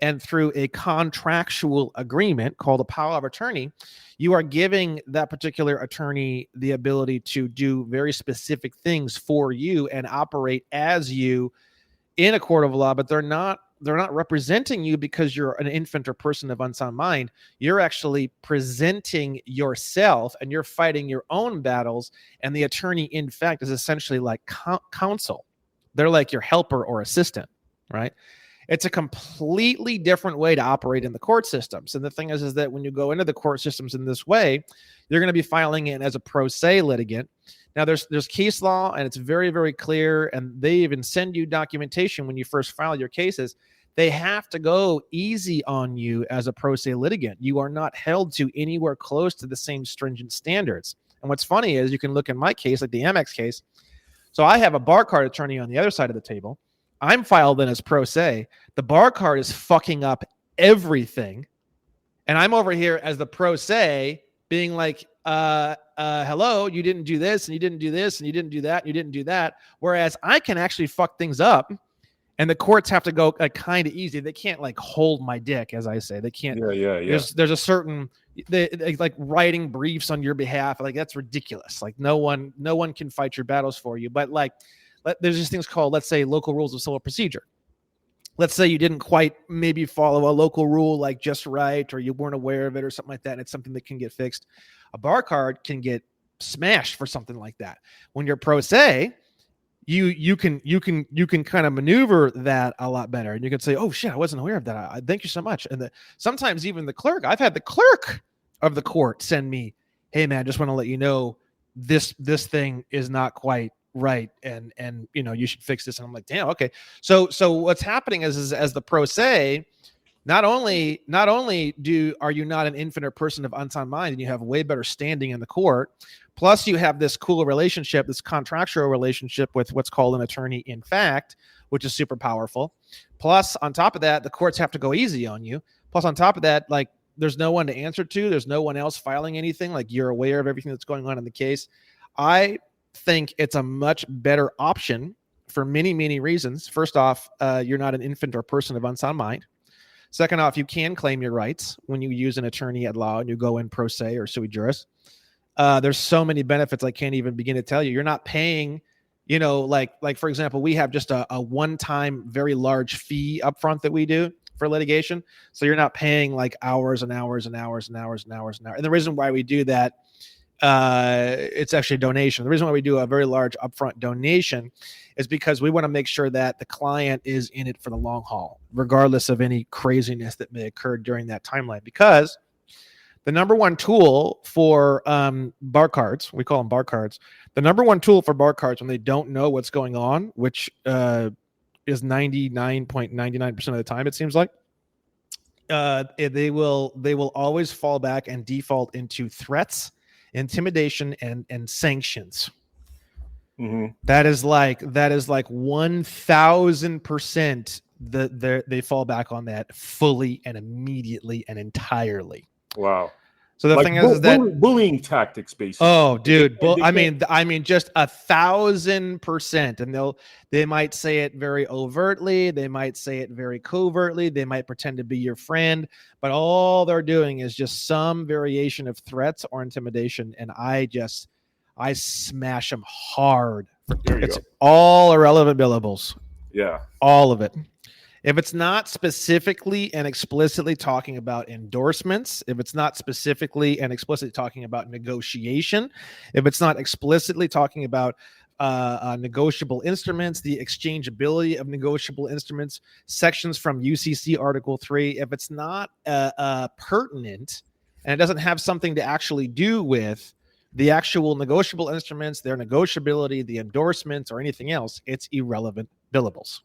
And through a contractual agreement called a power of attorney, you are giving that particular attorney the ability to do very specific things for you and operate as you in a court of law, but they're not representing you because you're an infant or person of unsound mind. You're actually presenting yourself, and you're fighting your own battles. And the attorney, in fact, is essentially like counsel. They're like your helper or assistant, right? It's a completely different way to operate in the court systems. And the thing is that when you go into the court systems in this way, you're going to be filing in as a pro se litigant. Now, there's case law, and it's very, very clear, and they even send you documentation when you first file your cases. They have to go easy on you as a pro se litigant. You are not held to anywhere close to the same stringent standards. And what's funny is you can look in my case, like the Amex case. So I have a bar card attorney on the other side of the table. I'm filed in as pro se. The bar card is fucking up everything. And I'm over here as the pro se being like, hello, you didn't do this, and you didn't do this, and you didn't do that, and you didn't do that. Whereas I can actually fuck things up, and the courts have to go kind of easy. They can't like hold my dick, as I say. They can't. Yeah. There's a certain they like writing briefs on your behalf. Like that's ridiculous. Like no one can fight your battles for you. But like there's these things called, let's say, local rules of civil procedure. Let's say you didn't quite maybe follow a local rule like just right, or you weren't aware of it or something like that. And it's something that can get fixed. A bar card can get smashed for something like that. When you're pro se, you can kind of maneuver that a lot better, and you can say, oh shit, I wasn't aware of that. I thank you so much. And sometimes even the clerk, I've had the clerk of the court send me, hey man, just want to let you know this thing is not quite right, and you should fix this. And I'm like, damn, okay. So what's happening is as the pro se, not only are you not an infant or person of unsound mind, and you have way better standing in the court, plus you have this cool relationship, this contractual relationship with what's called an attorney in fact, which is super powerful. Plus, on top of that, the courts have to go easy on you. Plus, on top of that, like there's no one to answer to. There's no one else filing anything. Like you're aware of everything that's going on in the case. I think it's a much better option for many, many reasons. First off, you're not an infant or person of unsound mind. Second off, you can claim your rights when you use an attorney at law and you go in pro se or sui juris. There's so many benefits I can't even begin to tell you. You're not paying, like for example, we have just a one-time very large fee upfront that we do for litigation. So you're not paying like hours and hours and hours and hours and hours and hours. And the reason why we do that, it's actually a donation. The reason why we do a very large upfront donation is because we want to make sure that the client is in it for the long haul, regardless of any craziness that may occur during that timeline. Because the number one tool for bar cards, we call them bar cards, the number one tool for bar cards when they don't know what's going on, which is 99.99% of the time, it seems like, they will always fall back and default into threats, intimidation, and sanctions. Mm-hmm. That is like 1,000% they fall back on that fully and immediately and entirely. Wow. So the thing is that bullying tactics, basically. Oh, dude. I mean, just 1,000%. And they might say it very overtly. They might say it very covertly. They might pretend to be your friend, but all they're doing is just some variation of threats or intimidation. And I smash them hard. It's all irrelevant billables. Yeah. All of it. If it's not specifically and explicitly talking about endorsements, if it's not specifically and explicitly talking about negotiation, if it's not explicitly talking about negotiable instruments, the exchangeability of negotiable instruments, sections from UCC Article 3, if it's not pertinent and it doesn't have something to actually do with the actual negotiable instruments, their negotiability, the endorsements, or anything else, it's irrelevant billables.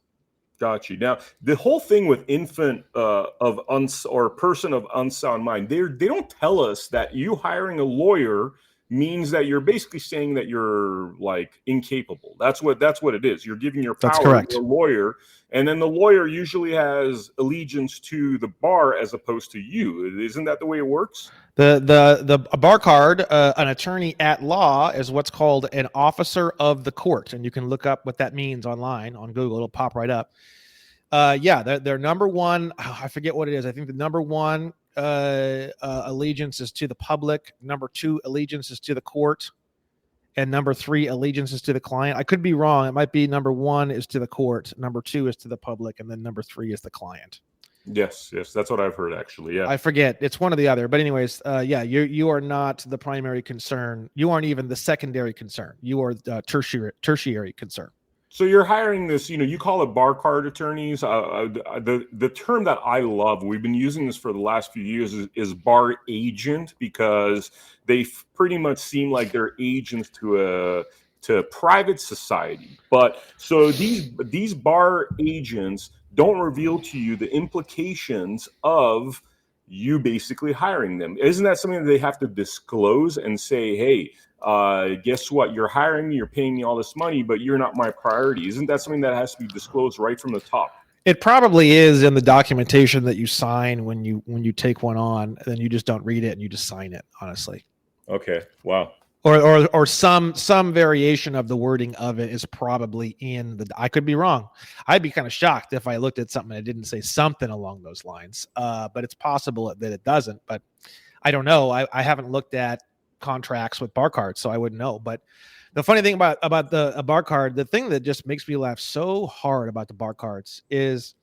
Got you. Now, the whole thing with infant or person of unsound mind, they don't tell us that you hiring a lawyer means that you're basically saying that you're like incapable. That's what it is. You're giving your power to a lawyer, and then the lawyer usually has allegiance to the bar as opposed to you. Isn't that the way it works? A bar card, an attorney at law, is what's called an officer of the court, and you can look up what that means online on Google. It'll pop right up. Their number one, I forget what it is. I think the number one allegiance is to the public. Number 2 allegiance is to the court, and number 3 allegiance is to the client. I could be wrong. It might be number 1 is to the court, number 2 is to the public, and then number 3 is the client. Yes, that's what I've heard, actually. Yeah, I forget. It's one or the other. But anyways, you are not the primary concern. You aren't even the secondary concern. You are the tertiary concern. So you're hiring this, you call it bar card attorneys. The term that I love, we've been using this for the last few years, is bar agent, because they pretty much seem like they're agents to private society. But so these bar agents don't reveal to you the implications of you basically hiring them. Isn't that something that they have to disclose and say, hey, guess what? You're hiring me, you're paying me all this money, but you're not my priority. Isn't that something that has to be disclosed right from the top? It probably is in the documentation that you sign when you take one on, and then you just don't read it and you just sign it, honestly. Okay. Wow. Or some variation of the wording of it is probably in the. I could be wrong. I'd be kind of shocked if I looked at something and it didn't say something along those lines. But it's possible that it doesn't. But I don't know. I haven't looked at contracts with bar cards, so I wouldn't know. But the funny thing about a bar card, the thing that just makes me laugh so hard about the bar cards is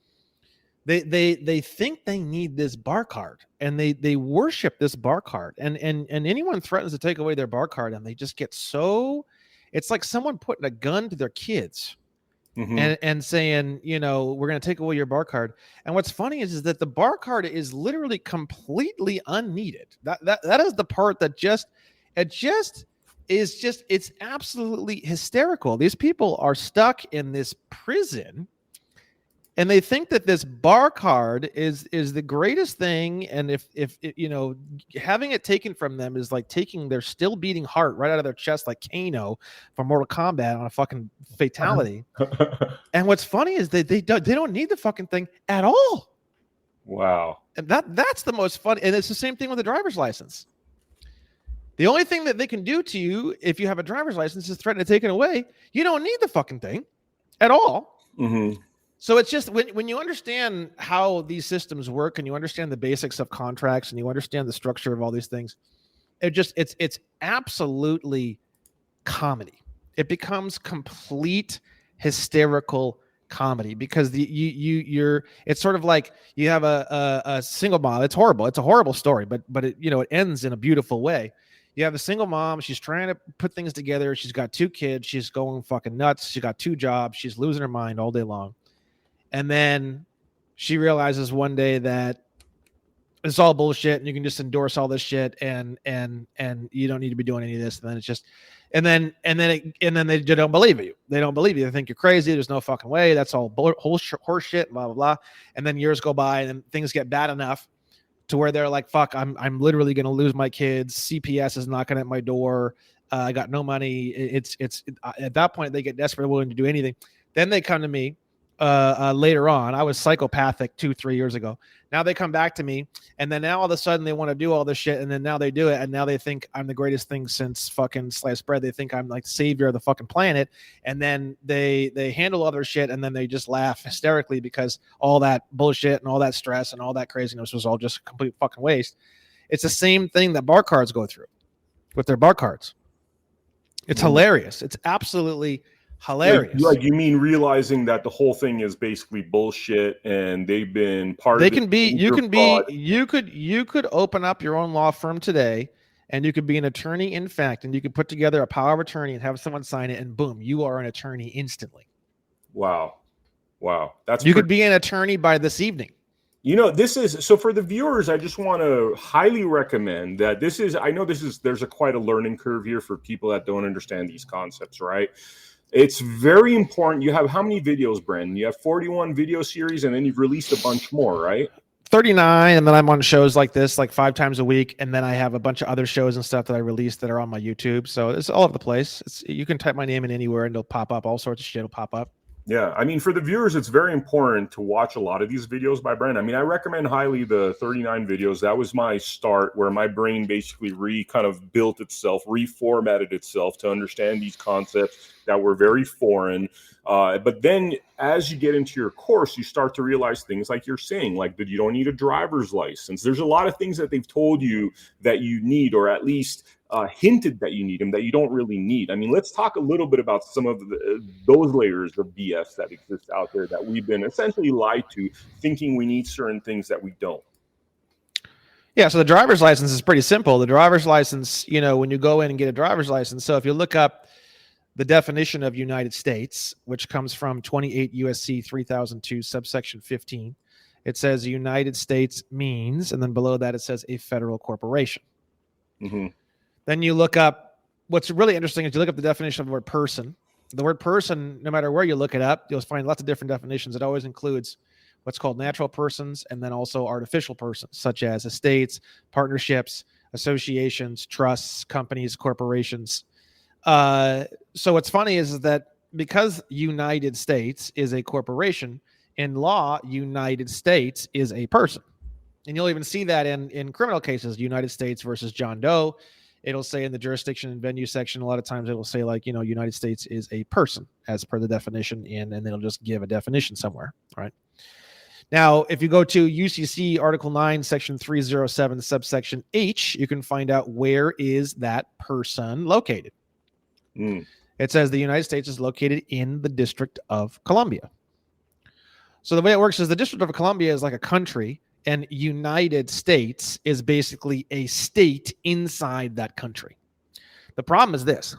they think they need this bar card, and they worship this bar card, and anyone threatens to take away their bar card, and they just get so, it's like someone putting a gun to their kids. Mm-hmm. And saying, we're going to take away your bar card. And what's funny is that the bar card is literally completely unneeded. That is the part that it's absolutely hysterical. These people are stuck in this prison, and they think that this bar card is the greatest thing. And if having it taken from them is like taking their still beating heart right out of their chest, like Kano from Mortal Kombat on a fucking fatality. And what's funny is they don't need the fucking thing at all. Wow. And that's the most fun. And it's the same thing with the driver's license. The only thing that they can do to you if you have a driver's license is threaten to take it away. You don't need the fucking thing at all. Mm-hmm. So it's just when you understand how these systems work, and you understand the basics of contracts, and you understand the structure of all these things, it's absolutely comedy. It becomes complete hysterical comedy, because it's sort of like you have a single mom. It's horrible. It's a horrible story, but it ends in a beautiful way. You have a single mom. She's trying to put things together. She's got 2 kids. She's going fucking nuts. She got 2 jobs. She's losing her mind all day long. And then she realizes one day that it's all bullshit, and you can just endorse all this shit, and you don't need to be doing any of this. And then it's just, and then they don't believe you. They don't believe you. They think you're crazy. There's no fucking way. That's all horse shit, blah, blah, blah. And then years go by, and then things get bad enough to where they're like, fuck, I'm literally going to lose my kids. CPS is knocking at my door. I got no money. It's at that point they get desperate, willing to do anything. Then they come to me later on. I was psychopathic 2-3 years ago. Now they come back to me, and then now all of a sudden they want to do all this shit, and then now they do it, and now they think I'm the greatest thing since fucking sliced bread. They think I'm like the savior of the fucking planet, and then they handle other shit, and then they just laugh hysterically because all that bullshit and all that stress and all that craziness was all just a complete fucking waste. It's the same thing that bar cards go through with their bar cards. It's hilarious. It's absolutely hilarious. Like you mean realizing that the whole thing is basically bullshit, and they've been part they of can be you could open up your own law firm today, and you could be an attorney in fact, and you could put together a power of attorney and have someone sign it, and boom, you are an attorney instantly. Wow. You could be an attorney by this evening. This is, so for the viewers, I just want to highly recommend that there's quite a learning curve here for people that don't understand these concepts, right? It's very important. You have how many videos, Brandon? You have 41 video series, and then you've released a bunch more, right? 39, and then I'm on shows like this like 5 times a week, and then I have a bunch of other shows and stuff that I release that are on my YouTube. So it's all over the place. You can type my name in anywhere, and it'll pop up. All sorts of shit will pop up. Yeah, I mean, for the viewers, it's very important to watch a lot of these videos by Brandon. I mean, I recommend highly the 39 videos. That was my start, where my brain basically kind of built itself, reformatted itself to understand these concepts that were very foreign. But then as you get into your course, you start to realize things like you're saying, like that you don't need a driver's license. There's a lot of things that they've told you that you need, or at least hinted that you need them, that you don't really need. I mean, let's talk a little bit about some of those layers of BS that exist out there that we've been essentially lied to, thinking we need certain things that we don't. Yeah, so the driver's license is pretty simple. The driver's license, when you go in and get a driver's license, so if you look up the definition of United States, which comes from 28 USC 3002 subsection 15. It says United States means, and then below that it says a federal corporation. Mm-hmm. Then you look up, what's really interesting is you look up the definition of the word person. The word person, no matter where you look it up, you'll find lots of different definitions. It always includes what's called natural persons and then also artificial persons, such as estates, partnerships, associations, trusts, companies, corporations. So what's funny is that because United States is a corporation, in law, United States is a person. And you'll even see that in criminal cases, United States versus John Doe. It'll say in the jurisdiction and venue section, a lot of times it will say like, United States is a person as per the definition, and then it'll just give a definition somewhere, right? Now, if you go to UCC Article 9, Section 307, subsection H, you can find out where is that person located. It says the United States is located in the District of Columbia. So the way it works is the District of Columbia is like a country, and United States is basically a state inside that country. The problem is this.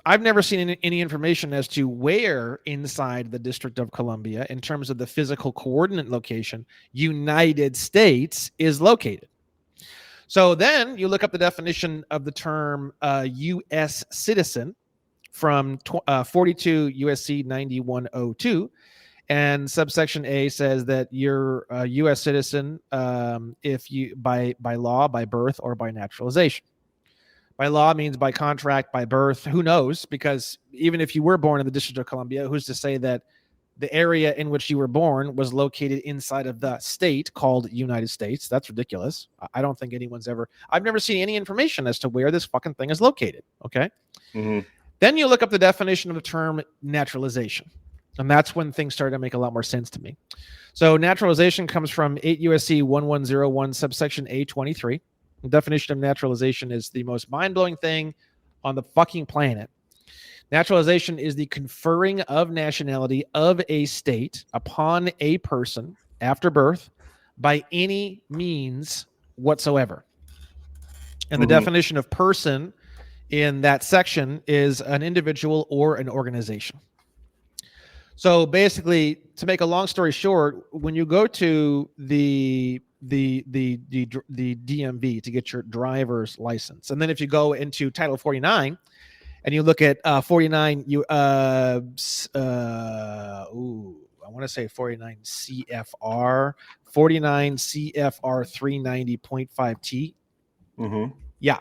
I've never seen any information as to where inside the District of Columbia, in terms of the physical coordinate location, United States is located. So then you look up the definition of the term U.S. citizen from 42 USC 9102. And subsection A says that you're a U.S. citizen if you by law, by birth, or by naturalization. By law means by contract, by birth. Who knows? Because even if you were born in the District of Columbia, who's to say that the area in which you were born was located inside of the state called United States? That's ridiculous. I don't think I've never seen any information as to where this fucking thing is located. Okay. Mm-hmm. Then you look up the definition of the term naturalization. And that's when things started to make a lot more sense to me. So naturalization comes from 8 USC 1101 subsection A23. The definition of naturalization is the most mind-blowing thing on the fucking planet. Naturalization is the conferring of nationality of a state upon a person after birth by any means whatsoever. And the definition of person in that section is an individual or an organization. So basically, to make a long story short, when you go to the DMV to get your driver's license, and then if you go into Title 49 and you look at 49, I want to say 49 CFR 390.5T. Mm-hmm. Yeah.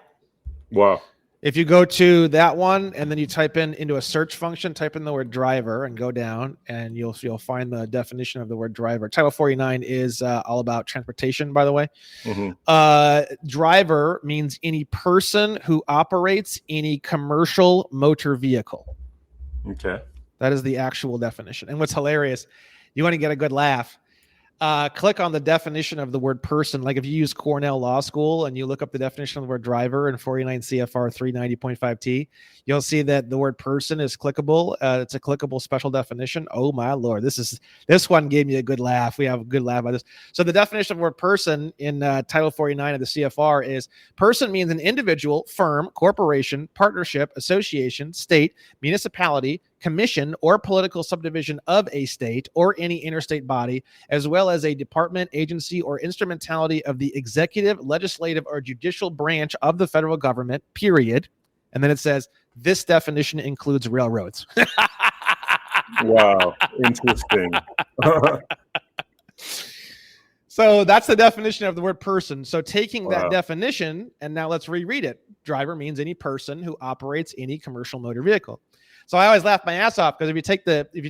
Wow. If you go to that one and then you type into a search function, type in the word driver and go down, and you'll find the definition of the word driver. Title 49 is all about transportation, by the way. Mm-hmm. Driver means any person who operates any commercial motor vehicle. Okay. That is the actual definition. And what's hilarious, you want to get a good laugh, click on the definition of the word person. Like if you use Cornell Law School and you look up the definition of the word driver in 49 CFR 390.5T, you'll see that the word person is clickable. It's a clickable special definition. Oh my Lord. This one gave me a good laugh. We have a good laugh about this. So the definition of the word person in Title 49 of the CFR is person means an individual, firm, corporation, partnership, association, state, municipality, commission, or political subdivision of a state or any interstate body, as well as a department, agency, or instrumentality of the executive, legislative, or judicial branch of the federal government, period. And then it says, this definition includes railroads. Wow. Interesting. So that's the definition of the word person. So taking that definition, and now let's reread it. Driver means any person who operates any commercial motor vehicle. So I always laugh my ass off because if you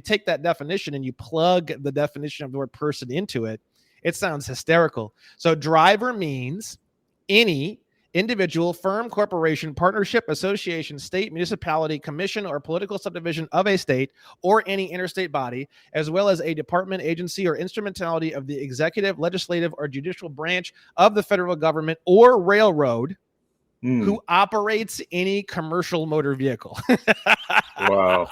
take that definition and you plug the definition of the word person into it, it sounds hysterical. So driver means any individual, firm, corporation, partnership, association, state, municipality, commission, or political subdivision of a state or any interstate body, as well as a department, agency, or instrumentality of the executive, legislative, or judicial branch of the federal government or railroad who operates any commercial motor vehicle. Wow.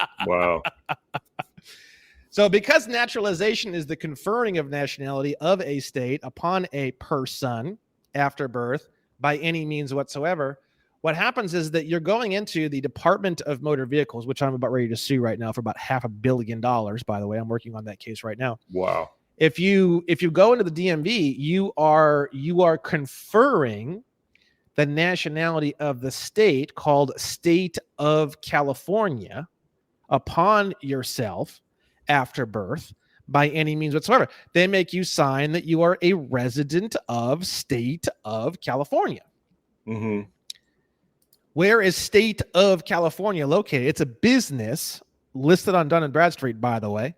So because naturalization is the conferring of nationality of a state upon a person after birth by any means whatsoever, What happens is that you're going into the Department of Motor Vehicles, which I'm about ready to sue right now for about $500 million. By the way, I'm working on that case right now. Wow. If you go into the DMV, you are conferring the nationality of the state called State of California upon yourself after birth by any means whatsoever. They make you sign that you are a resident of State of California. Mm-hmm. Where is State of California located? It's a business listed on Dun & Bradstreet, by the way.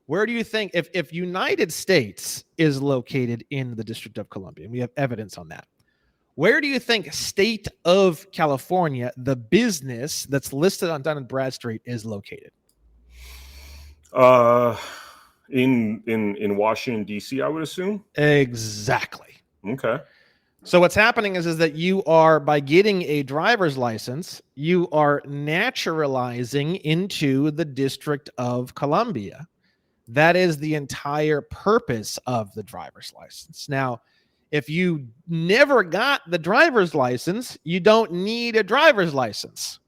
Where do you think, if United States is located in the District of Columbia, and we have evidence on that, where do you think State of California, the business that's listed on Dun & Bradstreet, is located? In Washington, D.C., I would assume. Exactly. Okay. So what's happening is that you are, by getting a driver's license, you are naturalizing into the District of Columbia. That is the entire purpose of the driver's license. Now, if you never got the driver's license, you don't need a driver's license.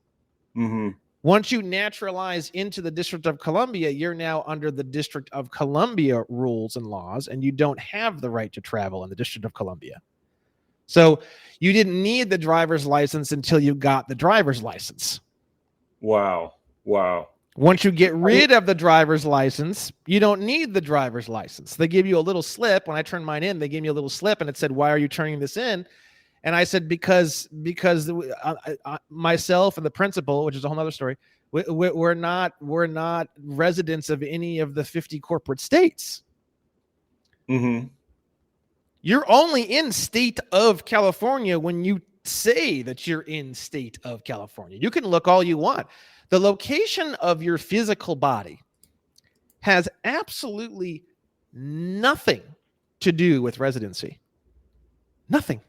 Mm-hmm. Once you naturalize into the District of Columbia, you're now under the District of Columbia rules and laws, and you don't have the right to travel in the District of Columbia. So you didn't need the driver's license until you got the driver's license. Wow. Once you get rid of the driver's license, you don't need the driver's license. They give you a little slip. When I turned mine in, they gave me a little slip and it said, "Why are you turning this in?" And I said, because myself and the principal, which is a whole other story, we're not residents of any of the 50 corporate states. Mm-hmm. You're only in State of California when you say that you're in State of California. You can look all you want. The location of your physical body has absolutely nothing to do with residency. Nothing.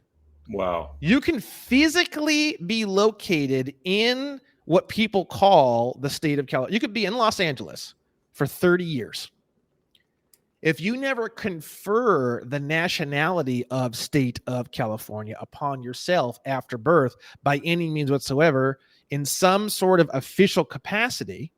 Wow. You can physically be located in what people call the state of California. You could be in Los Angeles for 30 years. If you never confer the nationality of State of California upon yourself after birth by any means whatsoever in some sort of official capacity,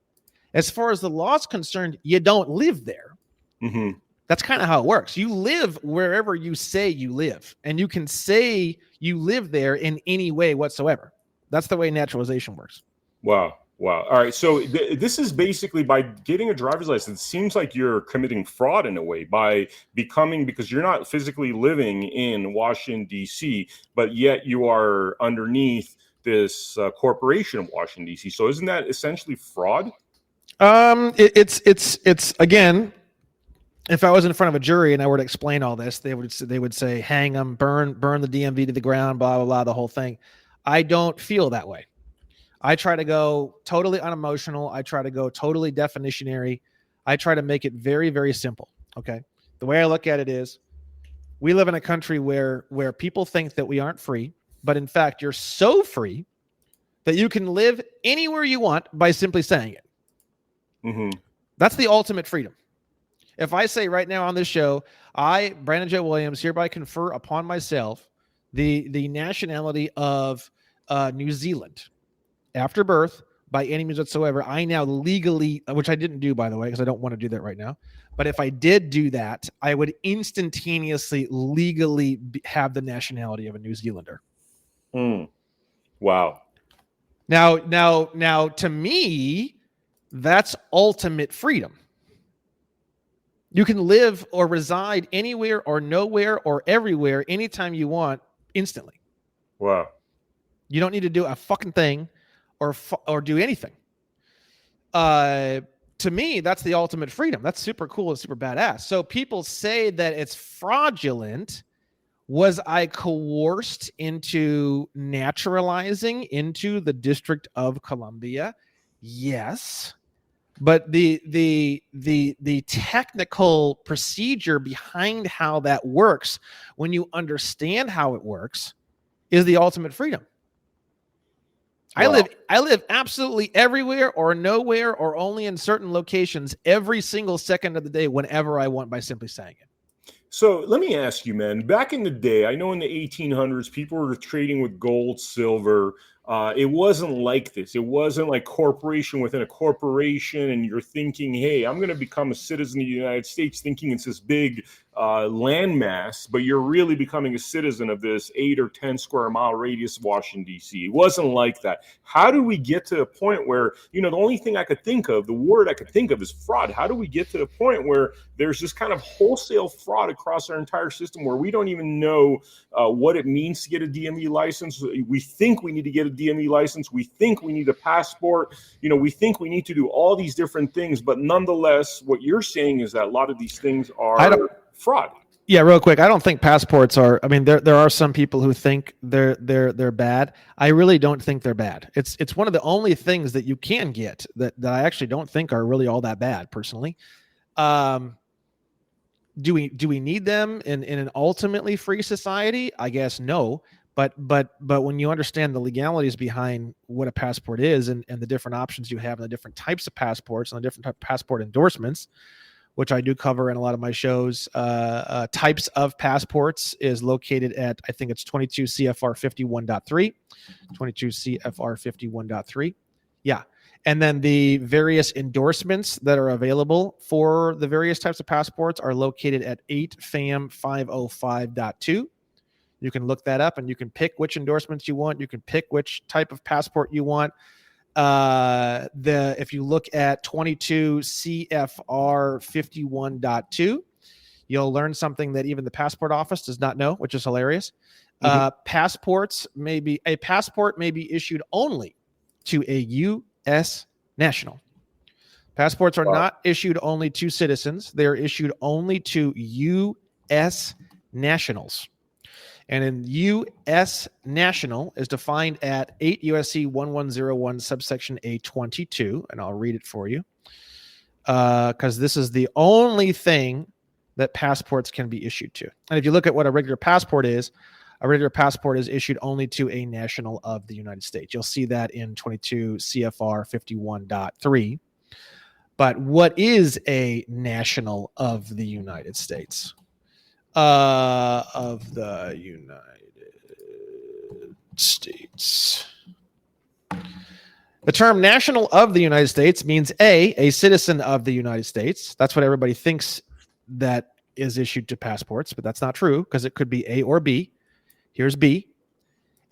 as far as the law is concerned, you don't live there. Mm-hmm. That's kind of how it works. You live wherever you say you live, and you can say you live there in any way whatsoever. That's the way naturalization works. Wow. All right. So this is basically, by getting a driver's license, it seems like you're committing fraud in a way by because you're not physically living in Washington, D.C., but yet you are underneath this corporation of Washington, D.C. So isn't that essentially fraud? It's again, if I was in front of a jury and I were to explain all this, they would say, hang them, burn the DMV to the ground, blah, blah, blah, the whole thing. I don't feel that way. I try to go totally unemotional. I try to go totally definitionary. I try to make it very, very simple. Okay. The way I look at it is, we live in a country where people think that we aren't free, but in fact, you're so free that you can live anywhere you want by simply saying it. Mm-hmm. That's the ultimate freedom. If I say right now on this show, I, Brandon J. Williams, hereby confer upon myself the nationality of New Zealand after birth by any means whatsoever, I now legally, which I didn't do, by the way, because I don't want to do that right now. But if I did do that, I would instantaneously legally have the nationality of a New Zealander. Wow. Now, to me, that's ultimate freedom. You can live or reside anywhere or nowhere or everywhere anytime you want instantly. Wow. You don't need to do a fucking thing or do anything. To me, that's the ultimate freedom. That's super cool and super badass. So people say that it's fraudulent. Was I coerced into naturalizing into the District of Columbia? Yes. But the technical procedure behind how that works, when you understand how it works, is the ultimate freedom. Wow. I live absolutely everywhere or nowhere or only in certain locations every single second of the day whenever I want by simply saying it. So let me ask you, man, back in the day, I know in the 1800s, people were trading with gold, silver. It wasn't like this. It wasn't like corporation within a corporation, and you're thinking, hey, I'm going to become a citizen of the United States, thinking it's this big landmass, but you're really becoming a citizen of this 8 or 10 square mile radius of Washington, D.C. It wasn't like that. How do we get to a point where, the only thing I could think of, the word I could think of is fraud. How do we get to the point where there's this kind of wholesale fraud across our entire system where we don't even know what it means to get a DMV license? We think we need to get a DMV license. We think we need a passport. We think we need to do all these different things, but nonetheless, what you're saying is that a lot of these things are fraud. Yeah, real quick. I don't think passports are. I mean, there are some people who think they're bad. I really don't think they're bad. It's one of the only things that you can get that I actually don't think are really all that bad, personally. Do we need them in an ultimately free society? I guess no. But when you understand the legalities behind what a passport is and the different options you have and the different types of passports and the different type of passport endorsements, which I do cover in a lot of my shows, types of passports is located at, I think it's 22 CFR 51.3, 22 CFR 51.3. Yeah. And then the various endorsements that are available for the various types of passports are located at 8 FAM 505.2. You can look that up and you can pick which endorsements you want. You can pick which type of passport you want. If you look at 22 CFR 51.2, you'll learn something that even the passport office does not know, which is hilarious. Passport may be issued only to a U.S. national. Passports are not issued only to citizens. They are issued only to U.S. nationals. And in U.S. national is defined at 8 U.S.C. 1101 subsection A22. And I'll read it for you because this is the only thing that passports can be issued to. And if you look at what a regular passport is issued only to a national of the United States. You'll see that in 22 CFR 51.3. But what is a national of the United States? Of the United States. The term national of the United States means a citizen of the United States. That's what everybody thinks that is issued to passports, but that's not true because it could be A or B. Here's B.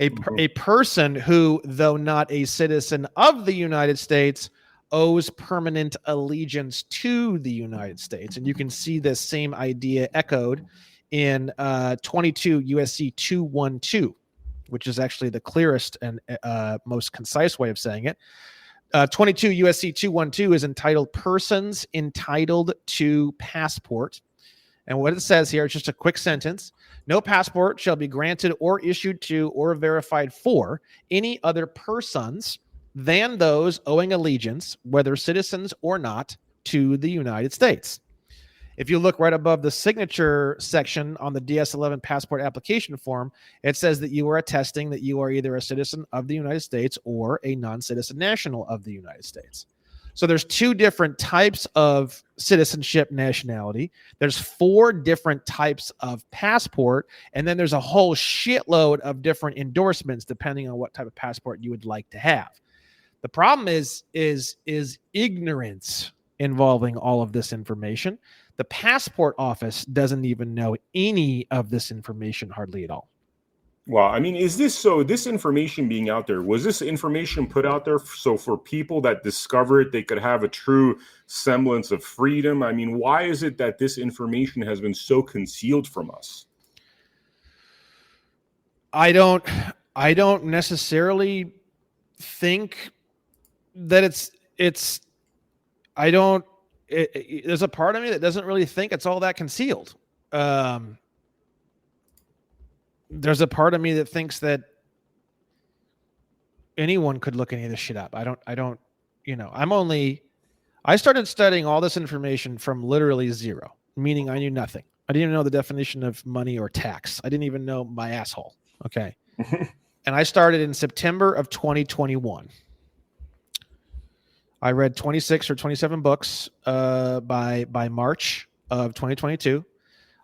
A person who, though not a citizen of the United States, owes permanent allegiance to the United States. And you can see this same idea echoed in 22 USC 212, which is actually the clearest and most concise way of saying it. 22 USC 212 is entitled Persons Entitled to Passport. And what it says here is just a quick sentence. No passport shall be granted or issued to or verified for any other persons than those owing allegiance, whether citizens or not, to the United States. If you look right above the signature section on the DS-11 passport application form, it says that you are attesting that you are either a citizen of the United States or a non-citizen national of the United States. So there's two different types of citizenship nationality. There's 4 different types of passport, and then there's a whole shitload of different endorsements depending on what type of passport you would like to have. The problem is ignorance involving all of this information. The passport office doesn't even know any of this information hardly at all. Well, I mean, is this information being out there? Was this information put out there so for people that discover it, they could have a true semblance of freedom? I mean, why is it that this information has been so concealed from us? I don't necessarily think that there's a part of me that doesn't really think it's all that concealed. There's a part of me that thinks that anyone could look any of this shit up. I started studying all this information from literally zero, meaning I knew nothing. I didn't even know the definition of money or tax. I didn't even know my asshole. Okay. And I started in September of 2021. I read 26 or 27 books by March of 2022.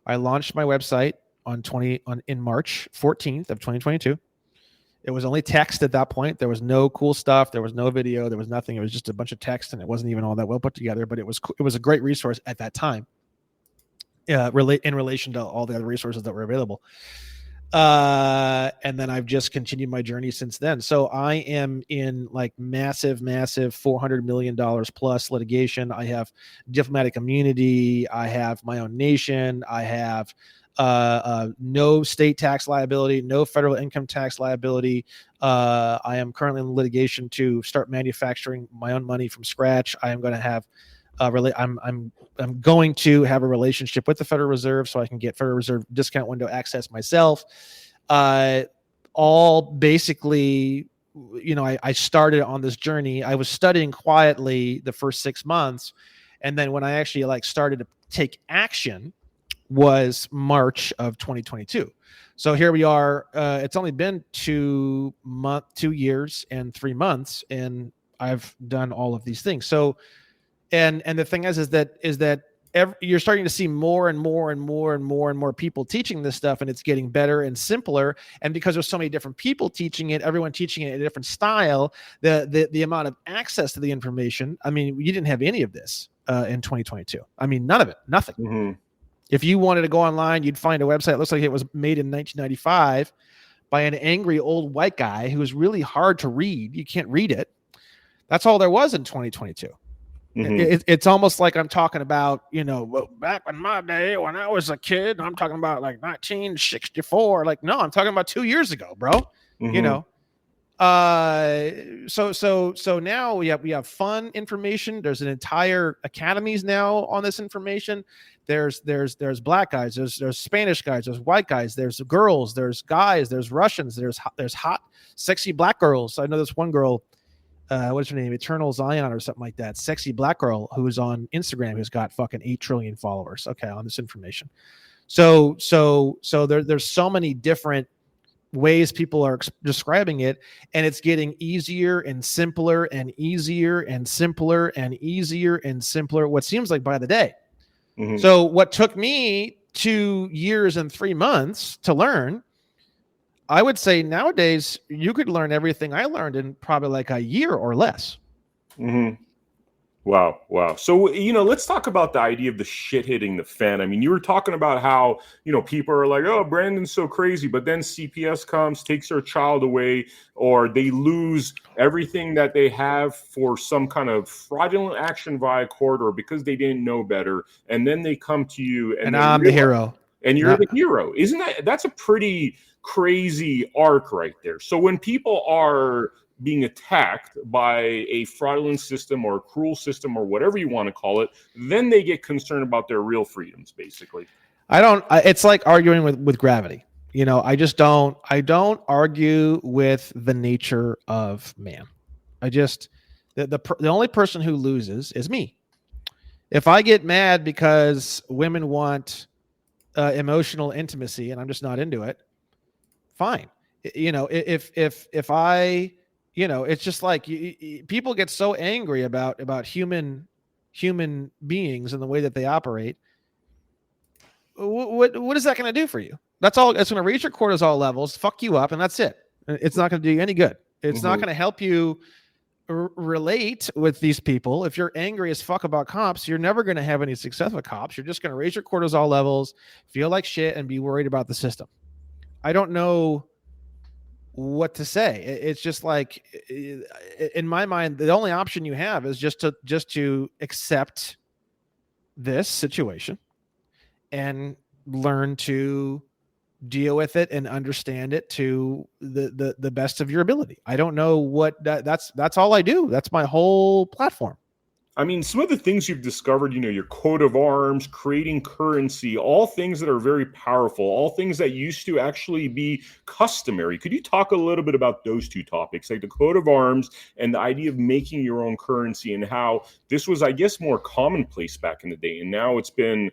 I launched my website in March 14th of 2022. It was only text at that point. There was no cool stuff. There was no video. There was nothing. It was just a bunch of text, and it wasn't even all that well put together. But it was a great resource at that time, in relation to all the other resources that were available. And then I've just continued my journey since then. So I am in like massive $400 million plus litigation. I have diplomatic immunity. I have my own nation. I have no state tax liability, no federal income tax liability. I am currently in litigation to start manufacturing my own money from scratch. I am going to have I'm going to have a relationship with the Federal Reserve so I can get Federal Reserve discount window access myself. All basically, I started on this journey. I was studying quietly the first 6 months, and then when I actually started to take action was March of 2022. So here we are. It's only been 2 years and 3 months, and I've done all of these things. So. And the thing is that you're starting to see more and more people teaching this stuff, and it's getting better and simpler. And because there's so many different people teaching it, everyone teaching it in a different style, the amount of access to the information. I mean, you didn't have any of this in 2022. I mean, none of it, nothing. Mm-hmm. If you wanted to go online, you'd find a website. It looks like it was made in 1995 by an angry old white guy who was really hard to read. You can't read it. That's all there was in 2022. Mm-hmm. It's almost like I'm talking about, back in my day when I was a kid, I'm talking about like 1964. Like, no, I'm talking about 2 years ago, bro. Mm-hmm. So now we have fun information. There's an entire academies now on this information. There's black guys, there's Spanish guys, there's white guys, there's girls, there's guys, there's Russians, there's hot, sexy black girls. I know this one girl. What's her name? Eternal Zion or something like that. Sexy black girl who's on Instagram who's got fucking 8 trillion followers. Okay, on this information. So there's so many different ways people are describing it, and it's getting easier and simpler and easier and simpler and easier and simpler. What seems like by the day. Mm-hmm. So what took me 2 years and 3 months to learn, I would say nowadays you could learn everything I learned in probably like a year or less. Mm-hmm. Wow. So, let's talk about the idea of the shit hitting the fan. I mean, you were talking about how, people are like, oh, Brandon's so crazy, but then CPS comes, takes their child away, or they lose everything that they have for some kind of fraudulent action via court or because they didn't know better. And then they come to you and I'm the hero. And you're the hero. That's a pretty crazy arc right there. So when people are being attacked by a fraudulent system or a cruel system or whatever you want to call it, then they get concerned about their real freedoms, basically. It's like arguing with gravity. I don't argue with the nature of man. The only person who loses is me. If I get mad because women want emotional intimacy and I'm just not into it, fine. If I, it's just like people get so angry about human beings and the way that they operate. What is that going to do for you? That's all. It's going to raise your cortisol levels, fuck you up, and that's it. It's not going to do you any good. It's not going to help you relate with these people. If you're angry as fuck about cops, you're never going to have any success with cops. You're just going to raise your cortisol levels, feel like shit, and be worried about the system. I don't know what to say. It's just like, in my mind, the only option you have is just to accept this situation and learn to deal with it and understand it to the best of your ability. I don't know what that's all I do. That's my whole platform. I mean, some of the things you've discovered, your coat of arms, creating currency, all things that are very powerful, all things that used to actually be customary. Could you talk a little bit about those two topics, like the coat of arms and the idea of making your own currency, and how this was, I guess, more commonplace back in the day. And now it's been,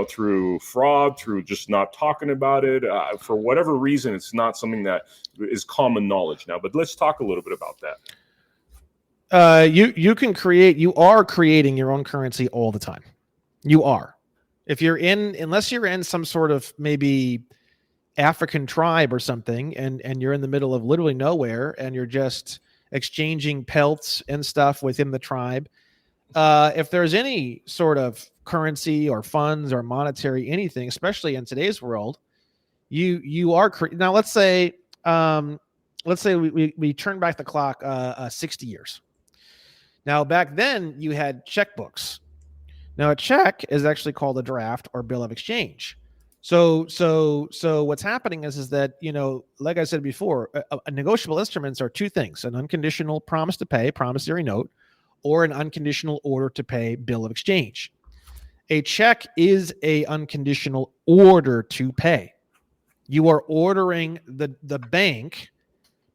through fraud, through just not talking about it. For whatever reason, it's not something that is common knowledge now. But let's talk a little bit about that. You are creating your own currency all the time. You are. Unless you're in some sort of maybe African tribe or something, and you're in the middle of literally nowhere, and you're just exchanging pelts and stuff within the tribe. If there's any sort of currency or funds or monetary anything, especially in today's world, you are now. Let's say we turn back the clock 60 years. Now back then you had checkbooks. Now a check is actually called a draft or bill of exchange. So what's happening is that, like I said before, negotiable instruments are two things: an unconditional promise to pay, promissory note, or an unconditional order to pay, bill of exchange. A check is a unconditional order to pay. You are ordering the bank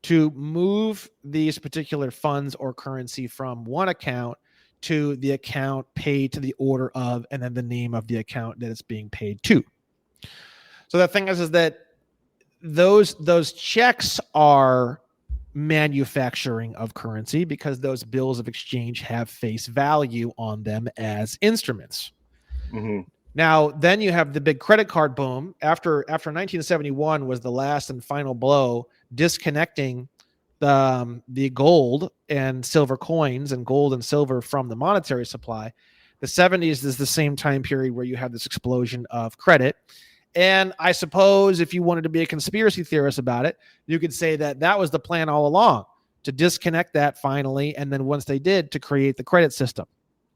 to move these particular funds or currency from one account to the account paid to the order of, and then the name of the account that it's being paid to. So the thing is that those checks are manufacturing of currency because those bills of exchange have face value on them as instruments. Mm-hmm. Now, then you have the big credit card boom. After 1971 was the last and final blow, disconnecting the gold and silver coins and gold and silver from the monetary supply. The 70s is the same time period where you have this explosion of credit. And I suppose if you wanted to be a conspiracy theorist about it, you could say that was the plan all along, to disconnect that finally. And then once they did, to create the credit system.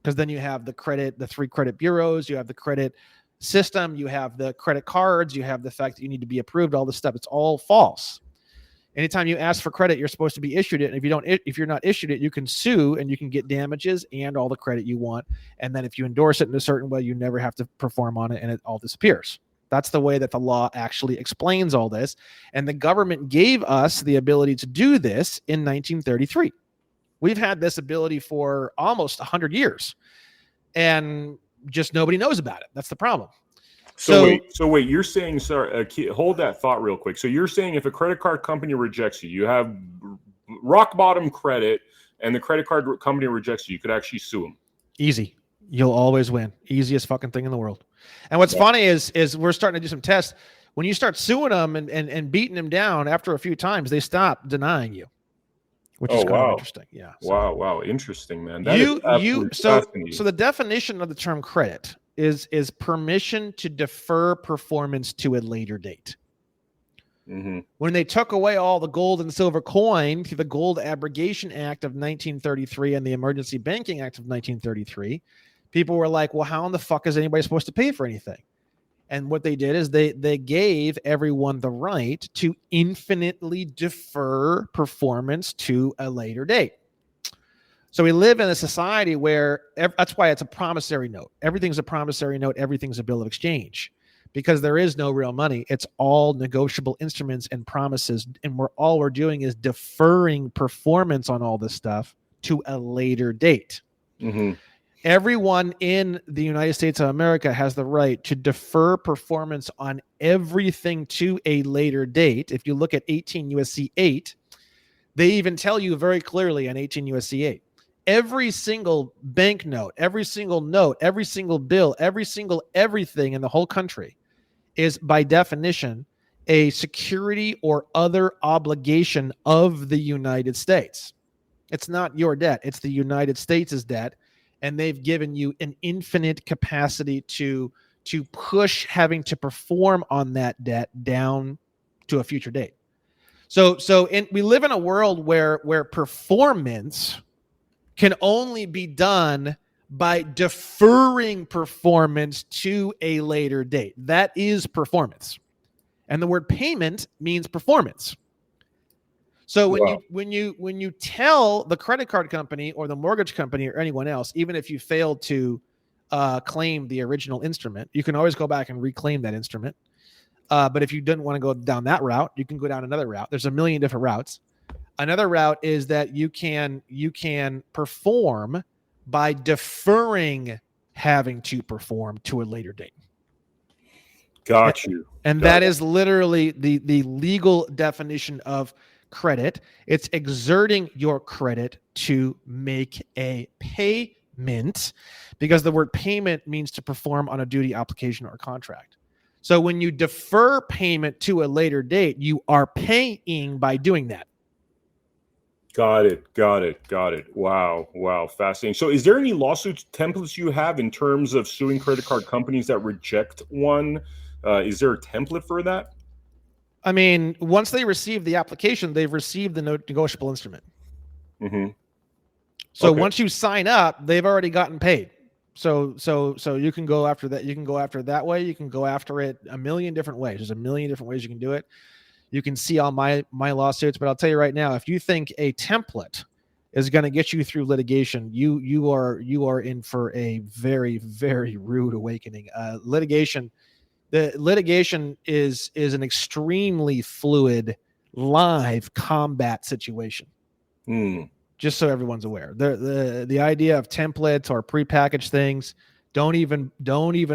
Because then you have the three credit bureaus, you have the credit system, you have the credit cards, you have the fact that you need to be approved, all this stuff. It's all false. Anytime you ask for credit, you're supposed to be issued it. And if you're not issued it, you can sue and you can get damages and all the credit you want. And then if you endorse it in a certain way, you never have to perform on it and it all disappears. That's the way that the law actually explains all this. And the government gave us the ability to do this in 1933. We've had this ability for almost 100 years, and just nobody knows about it. That's the problem. So wait, you're saying, sorry, hold that thought real quick. So you're saying if a credit card company rejects you, you have rock bottom credit, and the credit card company rejects you, you could actually sue them. Easy. You'll always win. Easiest fucking thing in the world. And what's funny is we're starting to do some tests. When you start suing them and beating them down after a few times, they stop denying you, which is kind of interesting. Yeah. So, wow. Interesting, man. That is fascinating. So the definition of the term credit is permission to defer performance to a later date. Mm-hmm. When they took away all the gold and silver coin through the Gold Abrogation Act of 1933 and the Emergency Banking Act of 1933, people were like, well, how in the fuck is anybody supposed to pay for anything? And what they did is they gave everyone the right to infinitely defer performance to a later date. So we live in a society where that's why it's a promissory note. Everything's a promissory note. Everything's a bill of exchange, because there is no real money. It's all negotiable instruments and promises. And all we're doing is deferring performance on all this stuff to a later date. Mm-hmm. Everyone in the United States of America has the right to defer performance on everything to a later date. If you look at 18 U.S.C. 8, they even tell you very clearly on 18 U.S.C. 8, every single banknote, every single note, every single bill, every single everything in the whole country is by definition a security or other obligation of the United States. It's not your debt. It's the United States' debt. And they've given you an infinite capacity to push having to perform on that debt down to a future date. So we live in a world where performance can only be done by deferring performance to a later date. That is performance. And the word payment means performance. So when you tell the credit card company or the mortgage company or anyone else, even if you failed to claim the original instrument, you can always go back and reclaim that instrument. But if you didn't want to go down that route, you can go down another route. There's a million different routes. Another route is that you can perform by deferring having to perform to a later date. Got you. And that is literally the legal definition of credit. It's exerting your credit to make a payment, because the word payment means to perform on a duty, application, or contract. So when you defer payment to a later date, you are paying by doing that. Got it. Wow. Fascinating. So is there any lawsuit templates you have in terms of suing credit card companies that reject one? Is there a template for that? I mean, once they receive the application, they've received the negotiable instrument. Mm-hmm. So once you sign up, they've already gotten paid. So you can go after that. You can go after it that way. You can go after it a million different ways. There's a million different ways you can do it. You can see all my lawsuits, but I'll tell you right now, if you think a template is going to get you through litigation, you are in for a very, very rude awakening. Litigation is an extremely fluid, live combat situation. Just so everyone's aware, the idea of templates or prepackaged things, don't even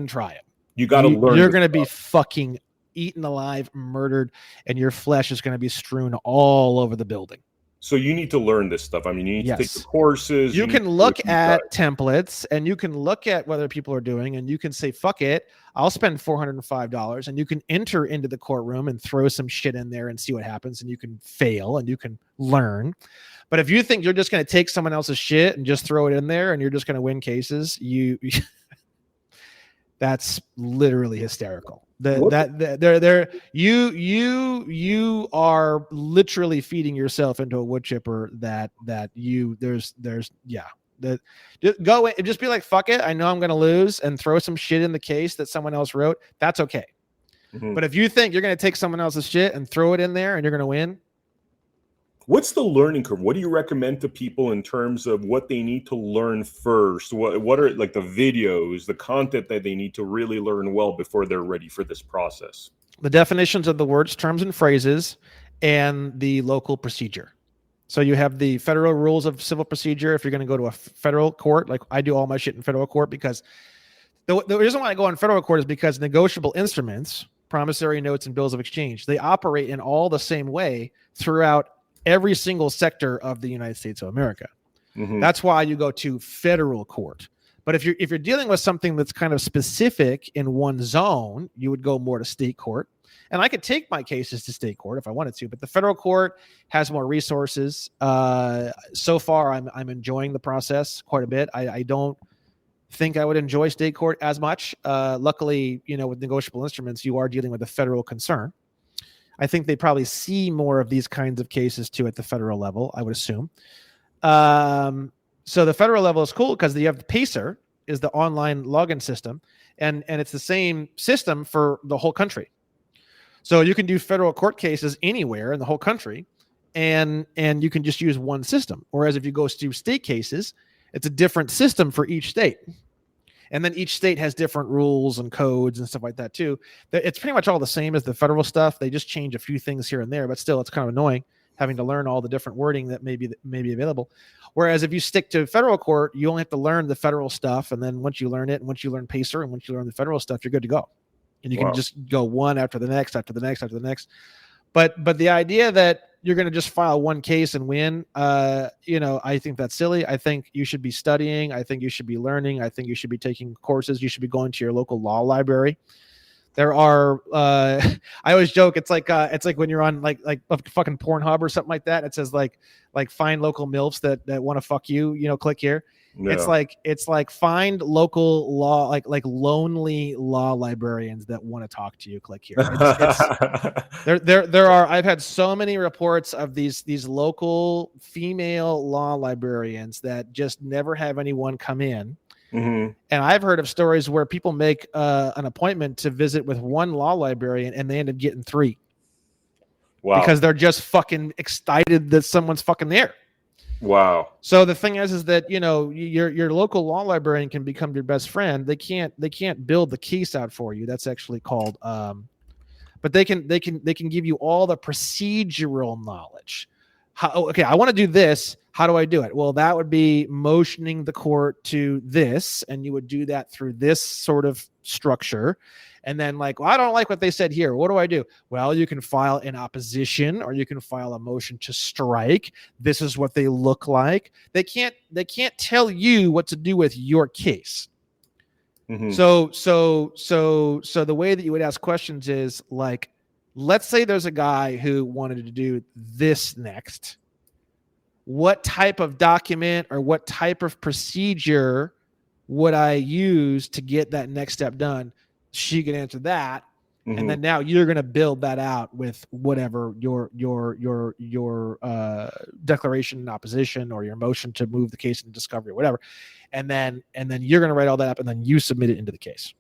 try it. You got to learn. You're going to be fucking eaten alive, murdered, and your flesh is going to be strewn all over the building. So you need to learn this stuff. I mean, you need to take the courses. You can look at templates, and you can look at what other people are doing, and you can say, fuck it, I'll spend $405, and you can enter into the courtroom and throw some shit in there and see what happens, and you can fail, and you can learn. But if you think you're just going to take someone else's shit and just throw it in there and you're just going to win cases, that's literally hysterical. You are literally feeding yourself into a wood chipper just be like, fuck it, I know I'm going to lose, and throw some shit in the case that someone else wrote. That's okay. Mm-hmm. But if you think you're going to take someone else's shit and throw it in there and you're going to win, what's the learning curve? What do you recommend to people in terms of what they need to learn first? What are like the videos, the content that they need to really learn well before they're ready for this process? The definitions of the words, terms, and phrases, and the local procedure. So you have the federal rules of civil procedure. If you're going to go to a federal court, like I do all my shit in federal court, because the reason why I go in federal court is because negotiable instruments, promissory notes, and bills of exchange, they operate in all the same way throughout every single sector of the United States of America. Mm-hmm. That's why you go to federal court. But if you're dealing with something that's kind of specific in one zone, you would go more to state court. And I could take my cases to state court if I wanted to, but the federal court has more resources. So far, I'm enjoying the process quite a bit. I don't think I would enjoy state court as much. Luckily, with negotiable instruments, you are dealing with a federal concern. I think they probably see more of these kinds of cases too at the federal level, I would assume. So the federal level is cool because you have the PACER, is the online login system, and it's the same system for the whole country. So you can do federal court cases anywhere in the whole country, and you can just use one system. Whereas if you go to state cases, it's a different system for each state. And then each state has different rules and codes and stuff like that too. It's pretty much all the same as the federal stuff. They just change a few things here and there, but still it's kind of annoying having to learn all the different wording that may be available. Whereas if you stick to federal court, you only have to learn the federal stuff. And then once you learn it, and once you learn PACER, and once you learn the federal stuff, you're good to go. And you can just go one after the next, after the next, after the next. But the idea that you're going to just file one case and win, I think that's silly. I think you should be studying. I think you should be learning. I think you should be taking courses. You should be going to your local law library. There are, I always joke, it's like when you're on like a fucking Pornhub or something like that. It says like find local MILFs that want to fuck you, click here. No. It's like find local law, like lonely law librarians that want to talk to you. Click here. There are. I've had so many reports of these local female law librarians that just never have anyone come in. Mm-hmm. And I've heard of stories where people make an appointment to visit with one law librarian and they end up getting 3. Wow! Because they're just fucking excited that someone's fucking there. Wow. So the thing is that, your local law librarian can become your best friend. They can't build the case out for you. That's actually called, but they can give you all the procedural knowledge. I want to do this. How do I do it? Well, that would be motioning the court to this, and you would do that through this sort of structure. And then I don't like what they said here. What do I do? Well, you can file an opposition, or you can file a motion to strike. This is what they look like. They can't tell you what to do with your case. Mm-hmm. So the way that you would ask questions is like, let's say there's a guy who wanted to do this next. What type of document or what type of procedure would I use to get that next step done? She can answer that. Mm-hmm. And then now you're going to build that out with whatever your declaration in opposition or your motion to move the case into discovery or whatever. And then you're going to write all that up and then you submit it into the case.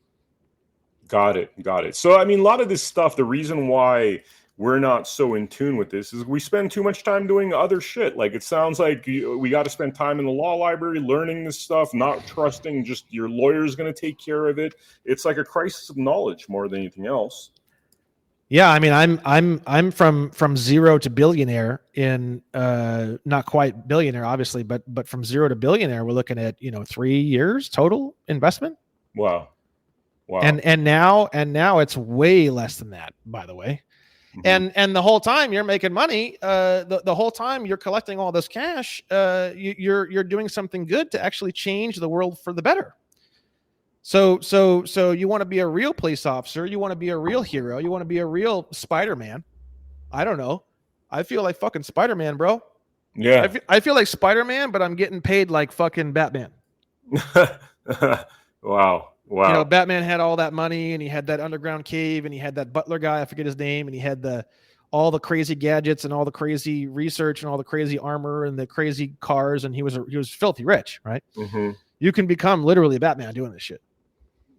Got it. So, I mean, a lot of this stuff, the reason why we're not so in tune with this is we spend too much time doing other shit. Like, it sounds like we got to spend time in the law library learning this stuff, not trusting just your lawyer's going to take care of it. It's like a crisis of knowledge more than anything else. Yeah, I mean, I'm from zero to billionaire in not quite billionaire, obviously, but from zero to billionaire, we're looking at 3 years total investment. Wow. And now it's way less than that, by the way. Mm-hmm. And the whole time you're making money, the whole time you're collecting all this cash, you're doing something good to actually change the world for the better. So you want to be a real police officer, you want to be a real hero, you want to be a real Spider-Man. I don't know. I feel like fucking Spider-Man, bro. Yeah. I feel like Spider-Man, but I'm getting paid like fucking Batman. Wow. Batman had all that money and he had that underground cave and he had that butler guy, I forget his name, and he had all the crazy gadgets and all the crazy research and all the crazy armor and the crazy cars, and he was filthy rich, right? Mm-hmm. You can become literally Batman doing this shit.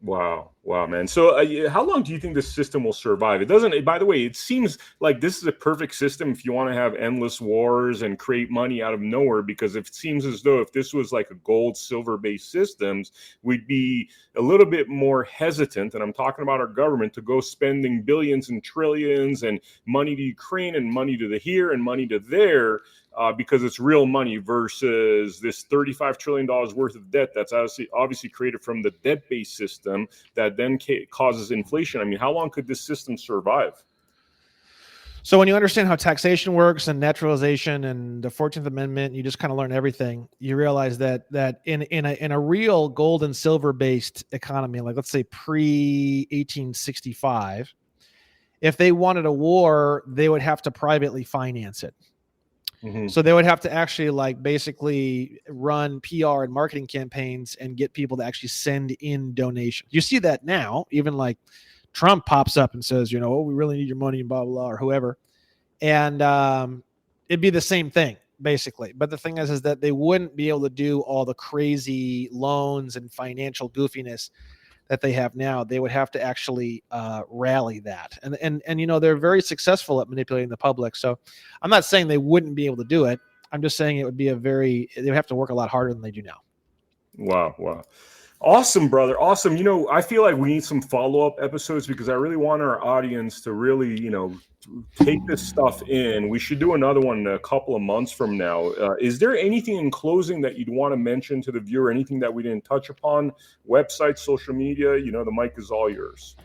Wow, man. So how long do you think this system will survive? It doesn't, by the way, it seems like this is a perfect system if you want to have endless wars and create money out of nowhere, because it seems as though if this was like a gold, silver-based systems, we'd be a little bit more hesitant, and I'm talking about our government, to go spending billions and trillions and money to Ukraine and money to the here and money to there, because it's real money versus this $35 trillion worth of debt that's obviously created from the debt-based system that then causes inflation. I mean, how long could this system survive? So when you understand how taxation works and naturalization and the 14th Amendment, you just kind of learn everything. You realize that in a real gold and silver based economy, like let's say pre-1865, if they wanted a war, they would have to privately finance it. Mm-hmm. So they would have to actually basically run PR and marketing campaigns and get people to actually send in donations. You see that now, even like Trump pops up and says, we really need your money and blah, blah, blah, or whoever. And it'd be the same thing, basically. But the thing is that they wouldn't be able to do all the crazy loans and financial goofiness that they have now. They would have to actually rally that. And they're very successful at manipulating the public. So I'm not saying they wouldn't be able to do it. I'm just saying it would be they would have to work a lot harder than they do now. Wow. Awesome, brother. Awesome. I feel like we need some follow-up episodes because I really want our audience to really, take this stuff in. We should do another one in a couple of months from now. Is there anything in closing that you'd want to mention to the viewer? Anything that we didn't touch upon? Website, social media, the mic is all yours.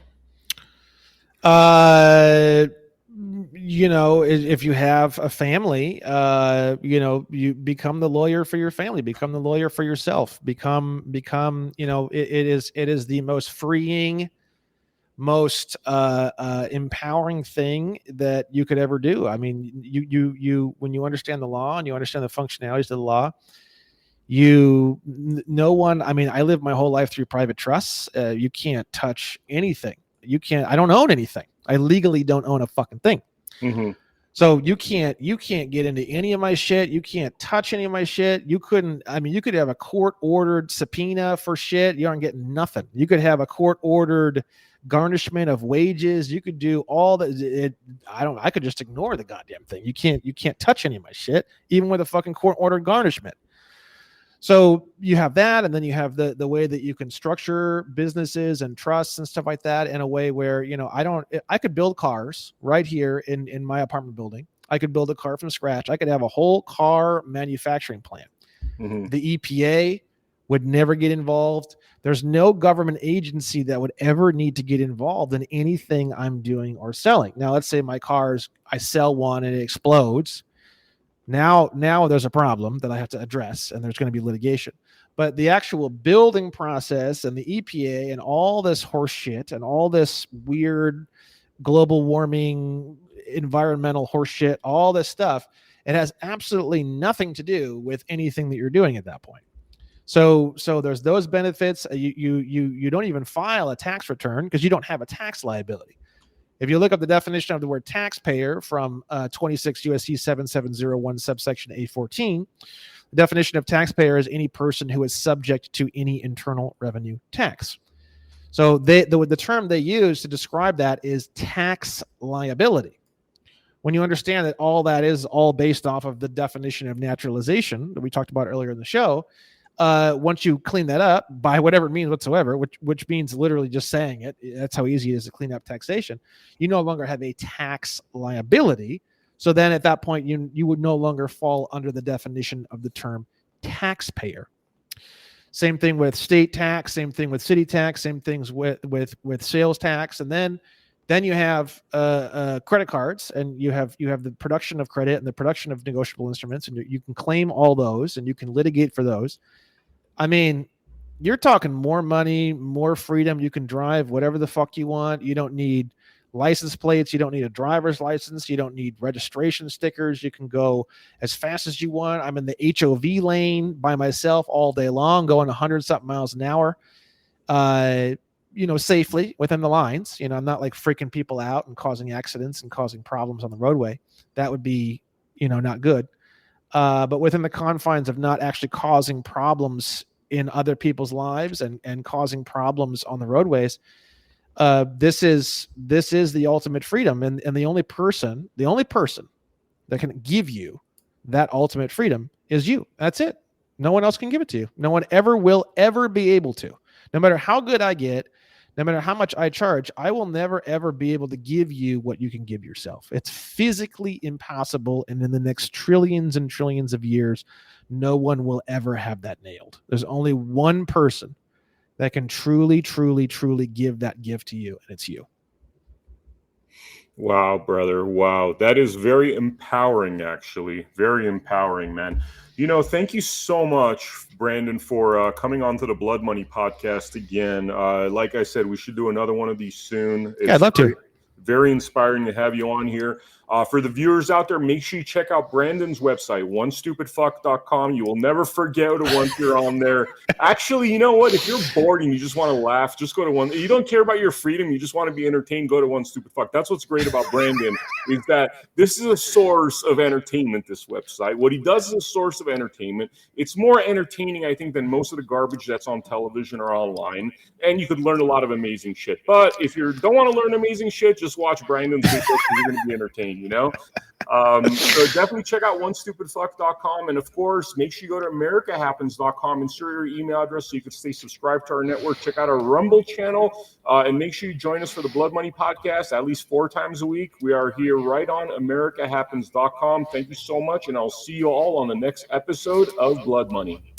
If you have a family, you become the lawyer for your family, become the lawyer for yourself, become, it is the most freeing, most empowering thing that you could ever do. I mean, you when you understand the law and you understand the functionalities of the law, I lived my whole life through private trusts. You can't touch anything. I don't own anything. I legally don't own a fucking thing. Mm-hmm. So you can't get into any of my shit. You can't touch any of my shit. You could have a court ordered subpoena for shit. You aren't getting nothing. You could have a court ordered garnishment of wages. You could do all that. I could just ignore the goddamn thing. You can't touch any of my shit, even with a fucking court ordered garnishment. So you have that, and then you have the way that you can structure businesses and trusts and stuff like that in a way where, I could build cars right here in my apartment building. I could build a car from scratch. I could have a whole car manufacturing plant. Mm-hmm. The EPA would never get involved. There's no government agency that would ever need to get involved in anything I'm doing or selling. Now, let's say I sell one and it explodes. Now there's a problem that I have to address, and there's going to be litigation. But the actual building process and the EPA and all this horse shit and all this weird global warming, environmental horse shit, all this stuff, it has absolutely nothing to do with anything that you're doing at that point. So there's those benefits. You don't even file a tax return because you don't have a tax liability. If you look up the definition of the word taxpayer from 26 USC 7701 subsection A14, the definition of taxpayer is any person who is subject to any internal revenue tax. So the term they use to describe that is tax liability. When you understand that all that is all based off of the definition of naturalization that we talked about earlier in the show, once you clean that up by whatever means whatsoever, which means literally just saying it, that's how easy it is to clean up taxation, you no longer have a tax liability. So then at that point, you would no longer fall under the definition of the term taxpayer. Same thing with state tax, same thing with city tax, same things with sales tax. And then you have credit cards, and you have the production of credit and the production of negotiable instruments, and you can claim all those and you can litigate for those. I mean, you're talking more money, more freedom. You can drive whatever the fuck you want. You don't need license plates. You don't need a driver's license. You don't need registration stickers. You can go as fast as you want. I'm in the HOV lane by myself all day long, going 100-something miles an hour, safely within the lines. I'm not like freaking people out and causing accidents and causing problems on the roadway. That would be, not good. But within the confines of not actually causing problems in other people's lives and causing problems on the roadways, this is the ultimate freedom, and the only person that can give you that ultimate freedom is you. That's it. No one else can give it to you. No one ever will ever be able to. No matter how good I get, no matter how much I charge, I will never, ever be able to give you what you can give yourself. It's physically impossible. And in the next trillions and trillions of years, no one will ever have that nailed. There's only one person that can truly, truly, truly give that gift to you, and it's you. Wow, brother. Wow. That is very empowering, actually. Very empowering, man. Thank you so much, Brandon, for coming on to the Blood Money podcast again. Like I said, we should do another one of these soon. I'd love to. Very inspiring to have you on here. For the viewers out there, make sure you check out Brandon's website, onestupidfuck.com. You will never forget it once you're on there. Actually, you know what? If you're bored and you just want to laugh, just go to one. You don't care about your freedom. You just want to be entertained. Go to One Stupid Fuck. That's what's great about Brandon is that this is a source of entertainment, this website. What he does is a source of entertainment. It's more entertaining, I think, than most of the garbage that's on television or online. And you could learn a lot of amazing shit. But if you don't want to learn amazing shit, just watch Brandon's videos because you're going to be entertained. So definitely check out onestupidfuck.com, and of course make sure you go to americahappens.com, insert your email address so you can stay subscribed to our network. Check out our Rumble channel, and make sure you join us for the Blood Money podcast at least 4 times a week. We are here right on americahappens.com. Thank you so much, and I'll see you all on the next episode of Blood Money.